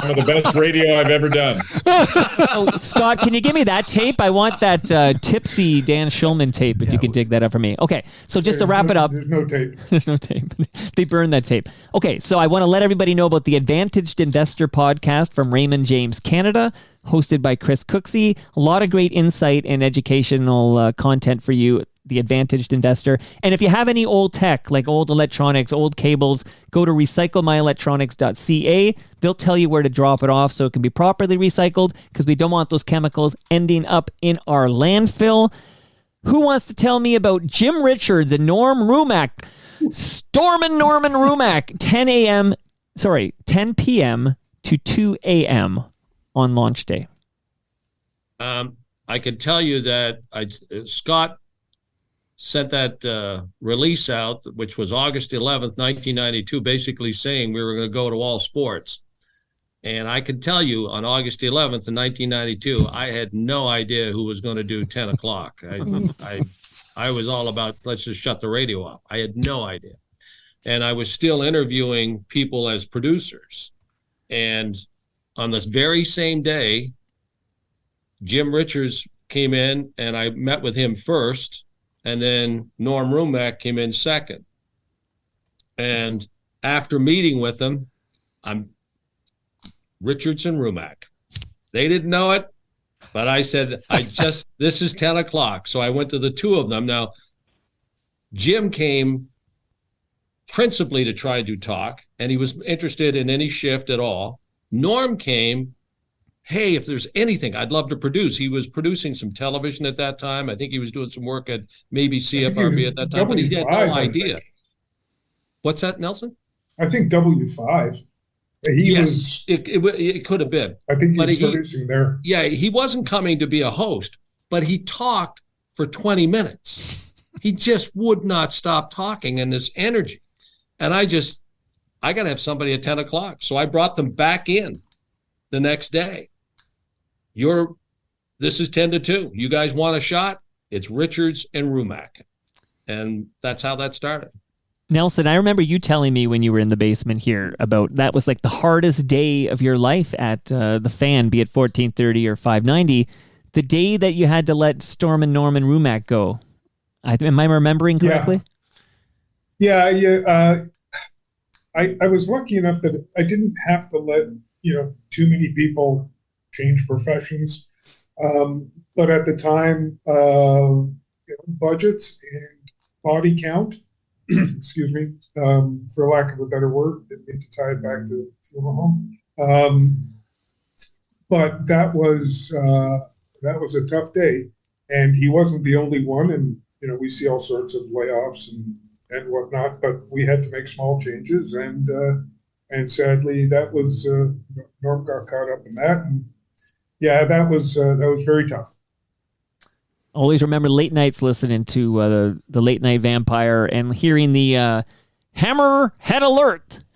Some of the best radio I've ever done. Oh, Scott, can you give me that tape? I want that tipsy Dan Shulman tape, if you can dig that up for me. Okay, so just to wrap it up. There's no tape. There's no tape. They burned that tape. Okay, so I want to let everybody know about the Advantaged Investor podcast from Raymond James Canada, hosted by Chris Cooksey. A lot of great insight and educational content for you, the Advantaged Investor. And if you have any old tech, like old electronics, old cables, go to recyclemyelectronics.ca. They'll tell you where to drop it off so it can be properly recycled, because we don't want those chemicals ending up in our landfill. Who wants to tell me about Jim Richards and Norm Rumack? Stormin' Norman Rumack, 10 p.m. to 2 a.m. on launch day. I can tell you that Scott sent that release out, which was August 11th, 1992, basically saying we were going to go to all sports. And I can tell you on August 11th in 1992, I had no idea who was going to do 10 o'clock. I was all about, let's just shut the radio off. I had no idea. And I was still interviewing people as producers. And on this very same day, Jim Richards came in and I met with him first. And then Norm Rumack came in second. And after meeting with them, I'm Richards and Rumack. They didn't know it, but I said, this is 10 o'clock. So I went to the two of them. Now, Jim came principally to try to talk, and he was interested in any shift at all. Norm came, hey, if there's anything I'd love to produce. He was producing some television at that time. I think he was doing some work at maybe CFRB at that time, but he had no idea. What's that, Nelson? I think W5. It could have been. I think he was producing there. Yeah, he wasn't coming to be a host, but he talked for 20 minutes. He just would not stop talking, and this energy. And I got to have somebody at 10 o'clock. So I brought them back in the next day. This is 10 to 2. You guys want a shot? It's Richards and Rumack. And that's how that started. Nelson, I remember you telling me when you were in the basement here about that was like the hardest day of your life at the Fan, be it 1430 or 590, the day that you had to let Storm and Norman Rumack go. Am I remembering correctly? Yeah. I was lucky enough that I didn't have to let too many people change professions. But at the time, budgets and body count, excuse me, for lack of a better word, didn't mean to tie it back to the funeral home. But that was a tough day. And he wasn't the only one. And, we see all sorts of layoffs and whatnot, but we had to make small changes. And sadly, that was, Norm got caught up in that. And yeah, that was very tough. Always remember late nights listening to the Late Night Vampire and hearing the Hammerhead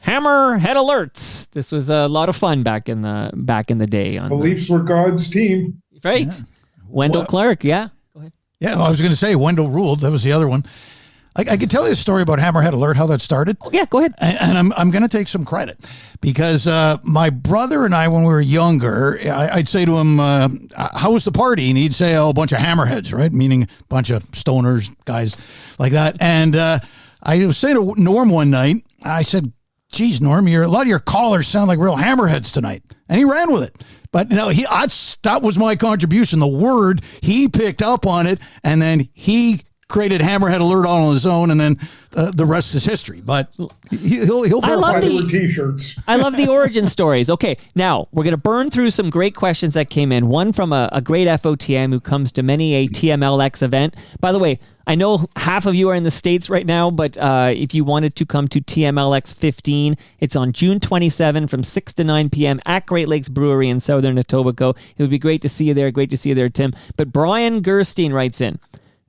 alerts. This was a lot of fun back in the day. The Leafs were God's team, right? Yeah. Wendell Clark, yeah. Go ahead. Yeah, I was going to say Wendell ruled. That was the other one. I could tell you a story about Hammerhead Alert, how that started. Oh, yeah, go ahead. And I'm going to take some credit because my brother and I, when we were younger, I'd say to him, how was the party? And he'd say, a bunch of hammerheads, right? Meaning a bunch of stoners, guys like that. And I was saying to Norm one night, I said, geez, Norm, a lot of your callers sound like real hammerheads tonight. And he ran with it. But no, that was my contribution. The word, he picked up on it, and then he created Hammerhead Alert all on his own, and then the rest is history. But he'll verify the T-shirts. I love the origin stories. Okay, now we're going to burn through some great questions that came in. One from a great FOTM who comes to many a TMLX event. By the way, I know half of you are in the States right now, but if you wanted to come to TMLX 15, it's on June 27 from 6 to 9 p.m. at Great Lakes Brewery in Southern Etobicoke. It would be great to see you there. Great to see you there, Tim. But Brian Gerstein writes in,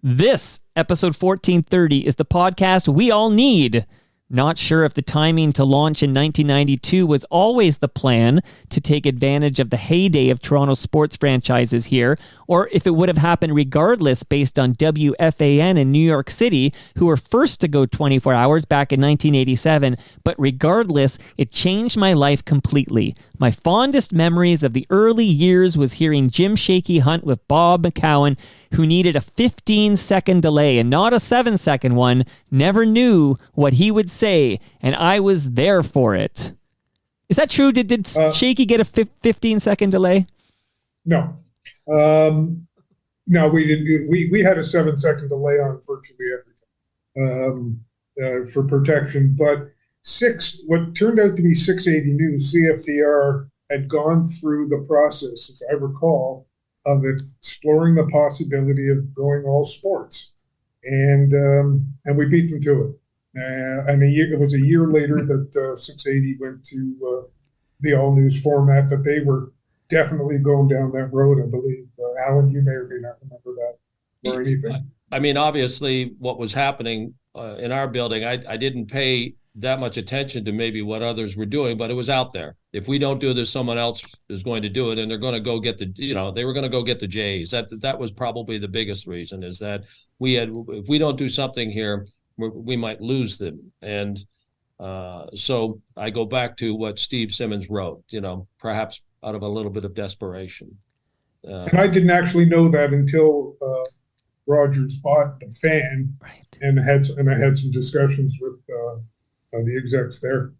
this, episode 1430, is the podcast we all need. Not sure if the timing to launch in 1992 was always the plan to take advantage of the heyday of Toronto sports franchises here, or if it would have happened regardless based on WFAN in New York City, who were first to go 24 hours back in 1987. But regardless, it changed my life completely. My fondest memories of the early years was hearing Jim Shaky Hunt with Bob McCowan, who needed a 15-second delay and not a 7-second one, never knew what he would say, and I was there for it. Is that true? Did Shaky get a 15-second delay? No. No, we didn't. We had a 7-second delay on virtually everything for protection, but what turned out to be 680 News, CFDR, had gone through the process, as I recall, of exploring the possibility of going all sports, and we beat them to it. And it was a year later that 680 went to the all news format, but they were definitely going down that road, I believe. Allan, you may or may not remember that or anything. I mean, obviously, what was happening in our building, I didn't pay that much attention to maybe what others were doing, but it was out there. If we don't do this, someone else is going to do it, and they're going to go get they were going to go get the Jays. That was probably the biggest reason, is that if we don't do something here, we might lose them. And so I go back to what Steve Simmons wrote, perhaps out of a little bit of desperation. And I didn't actually know that until Rogers bought the Fan, right. and I had some discussions with the execs there.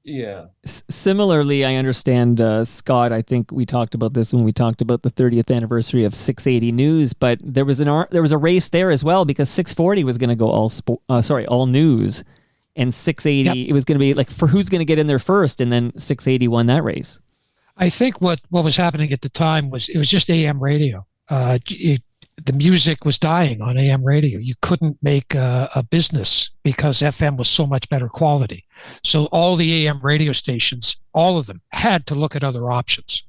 Yeah. Similarly, I understand, Scott, I think we talked about this when we talked about the 30th anniversary of 680 News, but there was a race there as well, because 640 was going to go all news, and 680, It was going to be like, for who's going to get in there first, and then 680 won that race. I think what was happening at the time was it was just AM radio. The music was dying on AM radio. You couldn't make a business because FM was so much better quality. So all the AM radio stations, all of them, had to look at other options.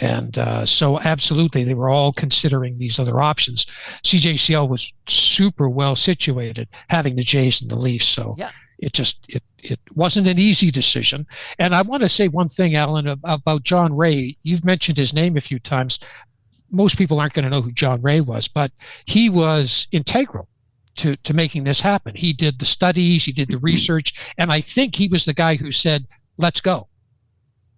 And so absolutely, they were all considering these other options. CJCL was super well situated, having the Jays and the Leafs. So it wasn't an easy decision. And I want to say one thing, Allan, about John Ray. You've mentioned his name a few times. Most people aren't going to know who John Ray was, but he was integral to making this happen. He did the studies, he did the research, and I think he was the guy who said, let's go.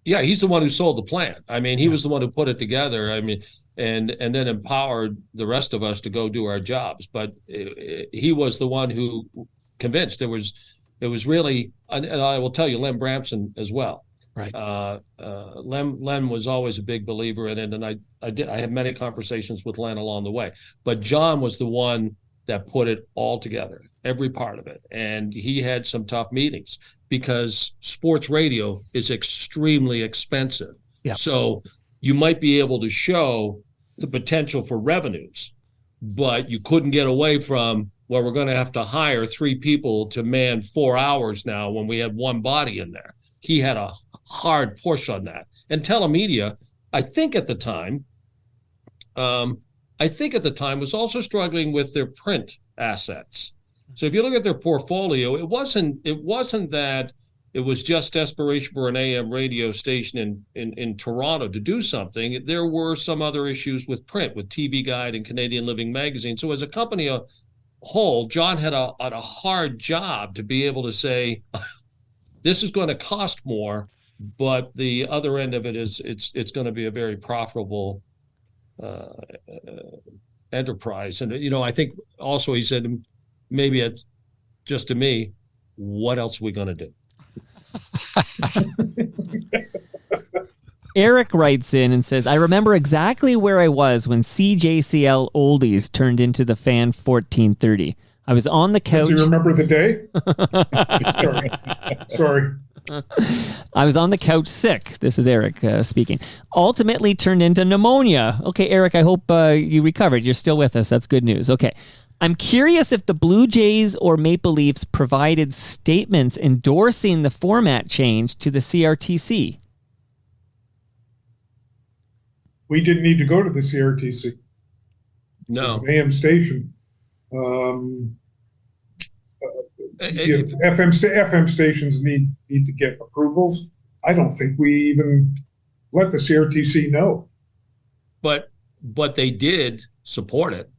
Yeah, he's the one who sold the plan. I mean, he was the one who put it together. I mean, and then empowered the rest of us to go do our jobs. But he was the one who convinced. It was really, and I will tell you, Lem Bramson as well. Right. Len was always a big believer in it, and I had many conversations with Len along the way. But John was the one that put it all together, every part of it, and he had some tough meetings because sports radio is extremely expensive. Yeah. So you might be able to show the potential for revenues, but you might not be able to show the potential for revenues. So you might be able to show the potential for revenues, but but you couldn't get away from, well, we're going to have to hire 3 people to man 4 hours now when we had 1 body in there. He had a hard push on that. And telemedia, I think at the time was also struggling with their print assets. So if you look at their portfolio, it wasn't that it was just desperation for an AM radio station in Toronto to do something. There were some other issues with print, with TV Guide and Canadian Living Magazine. So as a company a whole, John had a hard job to be able to say, this is going to cost more, but the other end of it is it's going to be a very profitable enterprise. And, I think also he said, maybe it's just to me, what else are we going to do? Eric writes in and says, I remember exactly where I was when CJCL Oldies turned into the Fan 1430. I was on the couch. Does he remember the day? Sorry. I was on the couch sick. This is Eric speaking. Ultimately turned into pneumonia. Okay, Eric, I hope you recovered. You're still with us. That's good news. Okay. I'm curious if the Blue Jays or Maple Leafs provided statements endorsing the format change to the CRTC. We didn't need to go to the CRTC. No. It's an AM station. FM stations need to get approvals. I don't think we even let the CRTC know. But they did support it.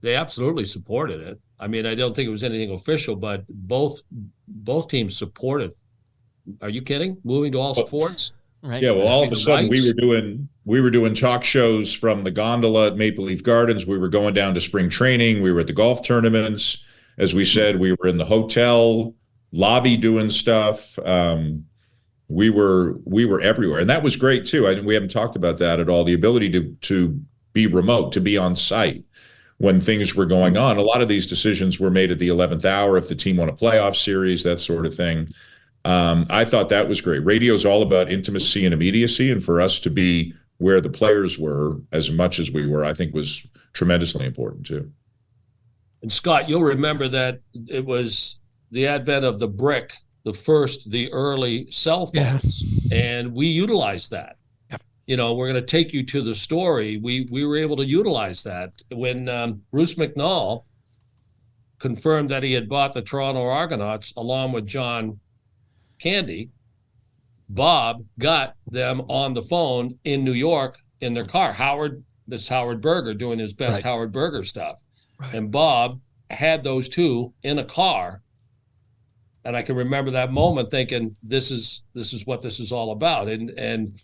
They absolutely supported it. I mean, I don't think it was anything official, but both teams supported. Are you kidding? Moving to all sports? Right. Yeah, well, all of a sudden we were doing talk shows from the gondola at Maple Leaf Gardens. We were going down to spring training. We were at the golf tournaments. As we said, we were in the hotel lobby doing stuff. We were everywhere, and that was great too. We haven't talked about that at all. The ability to be remote, to be on site when things were going on. A lot of these decisions were made at the 11th hour if the team won a playoff series, that sort of thing. I thought that was great. Radio is all about intimacy and immediacy, and for us to be where the players were as much as we were, I think was tremendously important too. And Scott, you'll remember that it was the advent of the brick, the early cell phones, and we utilized that. We're going to take you to the story. We were able to utilize that when Bruce McNall confirmed that he had bought the Toronto Argonauts along with John Candy. Bob got them on the phone in New York in their car. Howard Berger doing his best Howard Berger stuff. Right. And Bob had those two in a car. And I can remember that moment thinking, this is what this is all about. And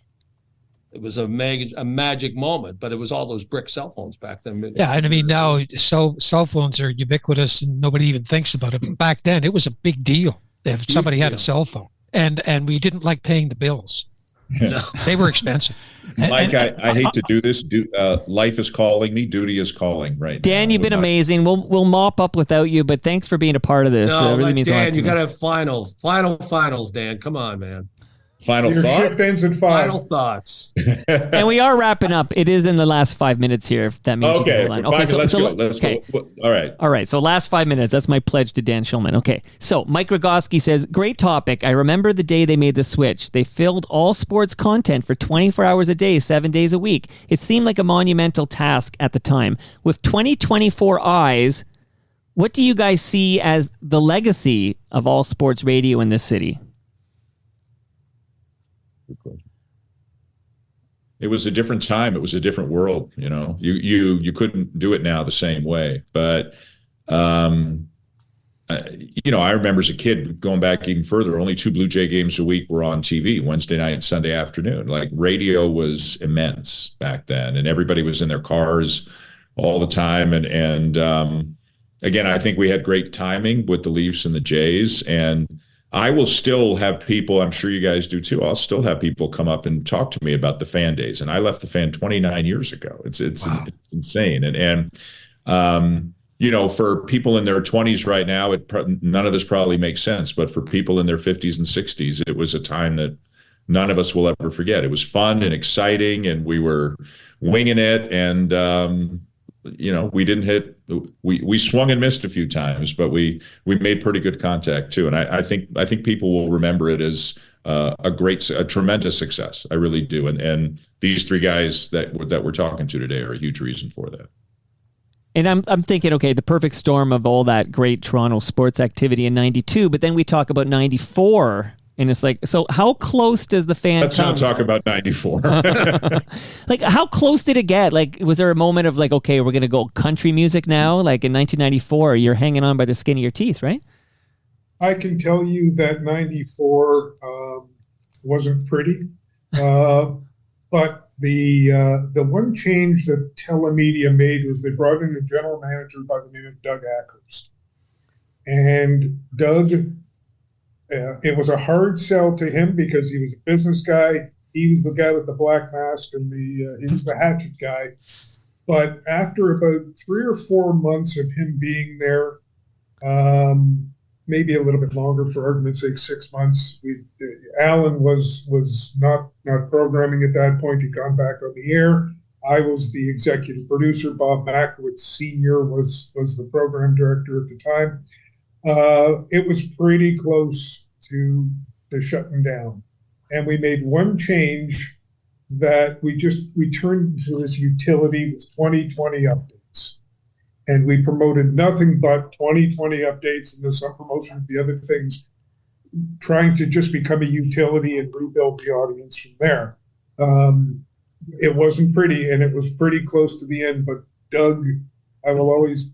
it was a magic moment, but it was all those brick cell phones back then. Yeah, and I mean, now cell phones are ubiquitous and nobody even thinks about it. But back then, it was a big deal if somebody had a cell phone. And we didn't like paying the bills. No. They were expensive. Mike, I hate to do this. Life is calling me. Duty is calling right Dan, now. you've been amazing. We'll mop up without you, but thanks for being a part of this. No, it really means a lot Dan, to you me. got to have finals, Dan. Come on, man. Final Your thought? shift ends at 5. Final thoughts. And we are wrapping up. It is in the last 5 minutes here, if that means Okay, you can hold on. let's go. Let's go. All right. All right, so last 5 minutes. That's my pledge to Dan Shulman. Okay, so Mike Rogoski says, great topic. I remember the day they made the switch. They filled all sports content for 24 hours a day, 7 days a week. It seemed like a monumental task at the time. With 2024 eyes, what do you guys see as the legacy of all sports radio in this city? It was a different time. It was a different world. You couldn't do it now the same way. But, I remember as a kid going back even further, only 2 Blue Jay games a week were on TV, Wednesday night and Sunday afternoon. Like, radio was immense back then, and everybody was in their cars all the time. And again, I think we had great timing with the Leafs and the Jays, and I will still have people, I'm sure you guys do too, I'll still have people come up and talk to me about the Fan days. And I left the Fan 29 years ago. It's insane. And for people in their 20s right now, none of this probably makes sense. But for people in their 50s and 60s, it was a time that none of us will ever forget. It was fun and exciting, and we were winging it. And we didn't hit. We swung and missed a few times, but we made pretty good contact too. And I think people will remember it as a tremendous success. I really do. And these three guys that we're talking to today are a huge reason for that. And I'm thinking, okay, the perfect storm of all that great Toronto sports activity in '92, but then we talk about '94. And it's like, so how close does the fan Let's not talk about 94. Like, how close did it get? Like, was there a moment of like, okay, we're going to go country music now? Like in 1994, you're hanging on by the skin of your teeth, right? I can tell you that 94 wasn't pretty. But the one change that Telemedia made was they brought in a general manager by the name of Doug Ackhurst. And Doug... it was a hard sell to him because he was a business guy. He was the guy with the black mask and he was the hatchet guy. But after about 3 or 4 months of him being there, maybe a little bit longer, for argument's sake, 6 months, Allan was not programming at that point. He'd gone back on the air. I was the executive producer. Bob Makowitz Sr. was the program director at the time. It was pretty close to shutting down. And we made one change that we turned into this utility with 2020 updates. And we promoted nothing but 2020 updates, and there's some promotion of the other things, trying to just become a utility and rebuild the audience from there. It wasn't pretty, and it was pretty close to the end, but Doug, I will always,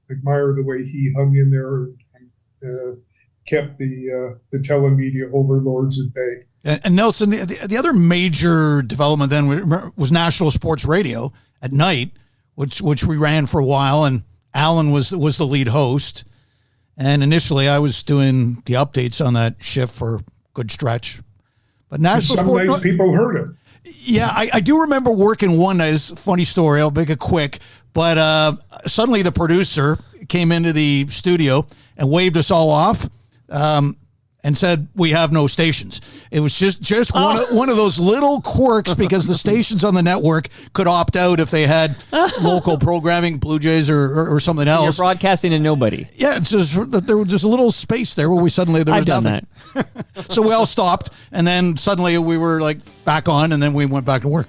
admire the way he hung in there and kept the telemedia overlords at bay. And Nelson, the other major development then was National Sports Radio at night, which we ran for a while, and Allan was the lead host. And initially, I was doing the updates on that shift for a good stretch. But National Some Sports, nights people heard it. Yeah, I do remember working one night. It's a funny story. I'll make it quick. But suddenly the producer came into the studio and waved us all off and said, "We have no stations." It was just one of those little quirks, because the stations on the network could opt out if they had local programming, Blue Jays or something else. You're broadcasting to nobody. Yeah, it's just, there was just a little space there where there was nothing. That. So we all stopped, and then suddenly we were like back on, and then we went back to work.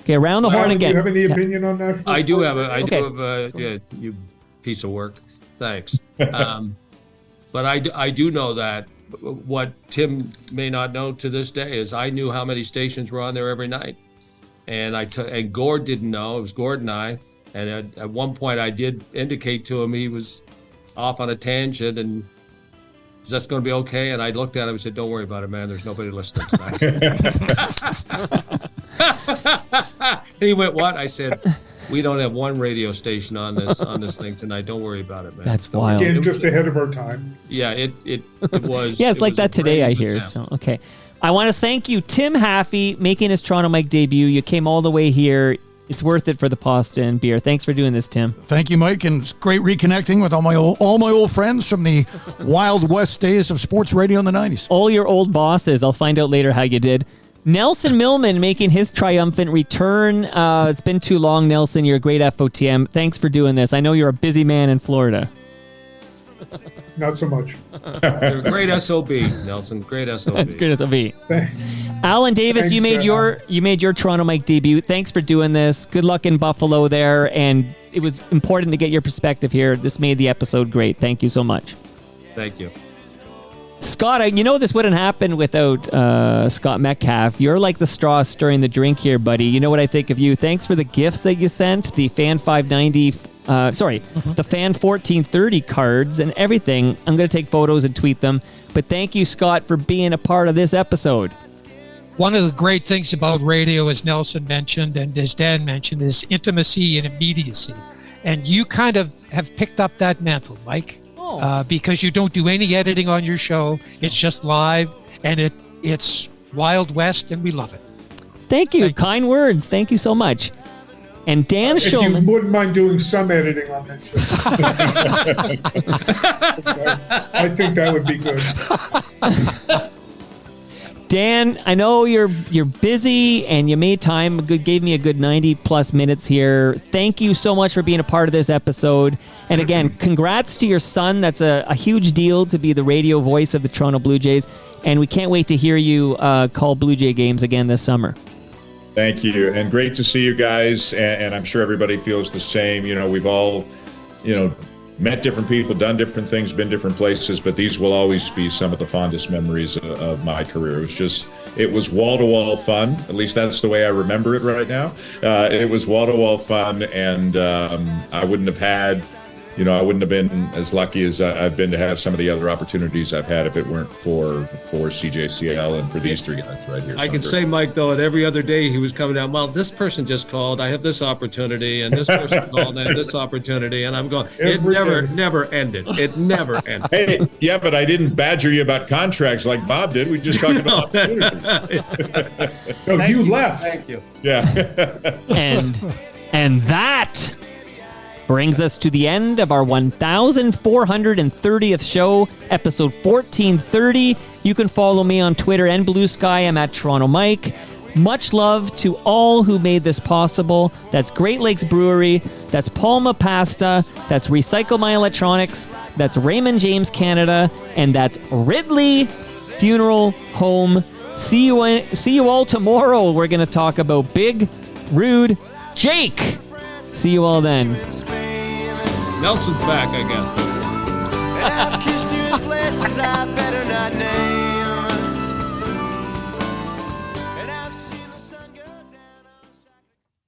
Okay, around the horn again. Do you have any opinion on that? I do have you piece of work. Thanks. But I do know that what Tim may not know to this day is I knew how many stations were on there every night. And and Gord didn't know. It was Gord and I. And at one point I did indicate to him he was off on a tangent, and is that going to be okay? And I looked at him and said, "Don't worry about it, man. There's nobody listening tonight." And he went, "What?" I said, "We don't have one radio station on this thing tonight. Don't worry about it, man." That's wild. Again, just ahead of our time. Yeah, it was. Yeah, it's like that today, I hear. So, okay. I want to thank you, Tim Haffey, making his Toronto Mike debut. You came all the way here. It's worth it for the pasta and beer. Thanks for doing this, Tim. Thank you, Mike, and it's great reconnecting with all my old friends from the Wild West days of sports radio in the 90s. All your old bosses. I'll find out later how you did. Nelson Millman making his triumphant return. It's been too long, Nelson. You're a great FOTM. Thanks for doing this. I know you're a busy man in Florida. Not so much. You're a great SOB, Nelson. Great SOB. Great SOB. Allan Davis, Thanks, you made your Toronto Mike debut. Thanks for doing this. Good luck in Buffalo there, and it was important to get your perspective here. This made the episode great. Thank you so much. Thank you. Scott, you know this wouldn't happen without Scott Metcalfe. You're like the straw stirring the drink here, buddy. You know what I think of you. Thanks for the gifts that you sent, the Fan 590, the Fan 1430 cards and everything. I'm going to take photos and tweet them. But thank you, Scott, for being a part of this episode. One of the great things about radio, as Nelson mentioned and as Dan mentioned, is intimacy and immediacy. And you kind of have picked up that mantle, Mike. Because you don't do any editing on your show. It's just live, and it's Wild West, and we love it. Thank you. Kind words. Thank you so much. And Dan Shulman. If you wouldn't mind doing some editing on this show. I think that would be good. Dan, I know you're busy and you made time. Gave me a good 90+ minutes here. Thank you so much for being a part of this episode. And again, congrats to your son. That's a huge deal to be the radio voice of the Toronto Blue Jays. And we can't wait to hear you call Blue Jay games again this summer. Thank you. And great to see you guys. And I'm sure everybody feels the same. You know, we've all, met different people, done different things, been different places, but these will always be some of the fondest memories of my career. It was wall-to-wall fun. At least that's the way I remember it right now. It was wall-to-wall fun, and I wouldn't have been as lucky as I've been to have some of the other opportunities I've had if it weren't for CJCL and for these three guys right here. I can say, Mike, though, that every other day he was coming down, well, this person just called, I have this opportunity, and this person called, I have this opportunity, and I'm going, it never ended. It never ended. Hey, yeah, but I didn't badger you about contracts like Bob did. We just talked about opportunities. No, you left. Thank you. Yeah. And that brings us to the end of our 1,430th show, episode 1430. You can follow me on Twitter and Blue Sky. I'm at Toronto Mike. Much love to all who made this possible. That's Great Lakes Brewery. That's Palma Pasta. That's Recycle My Electronics. That's Raymond James Canada. And that's Ridley Funeral Home. See you all tomorrow. We're going to talk about Big Rude Jake. See you all then. Nelson's back, I guess. And I've kissed you in places I better not name.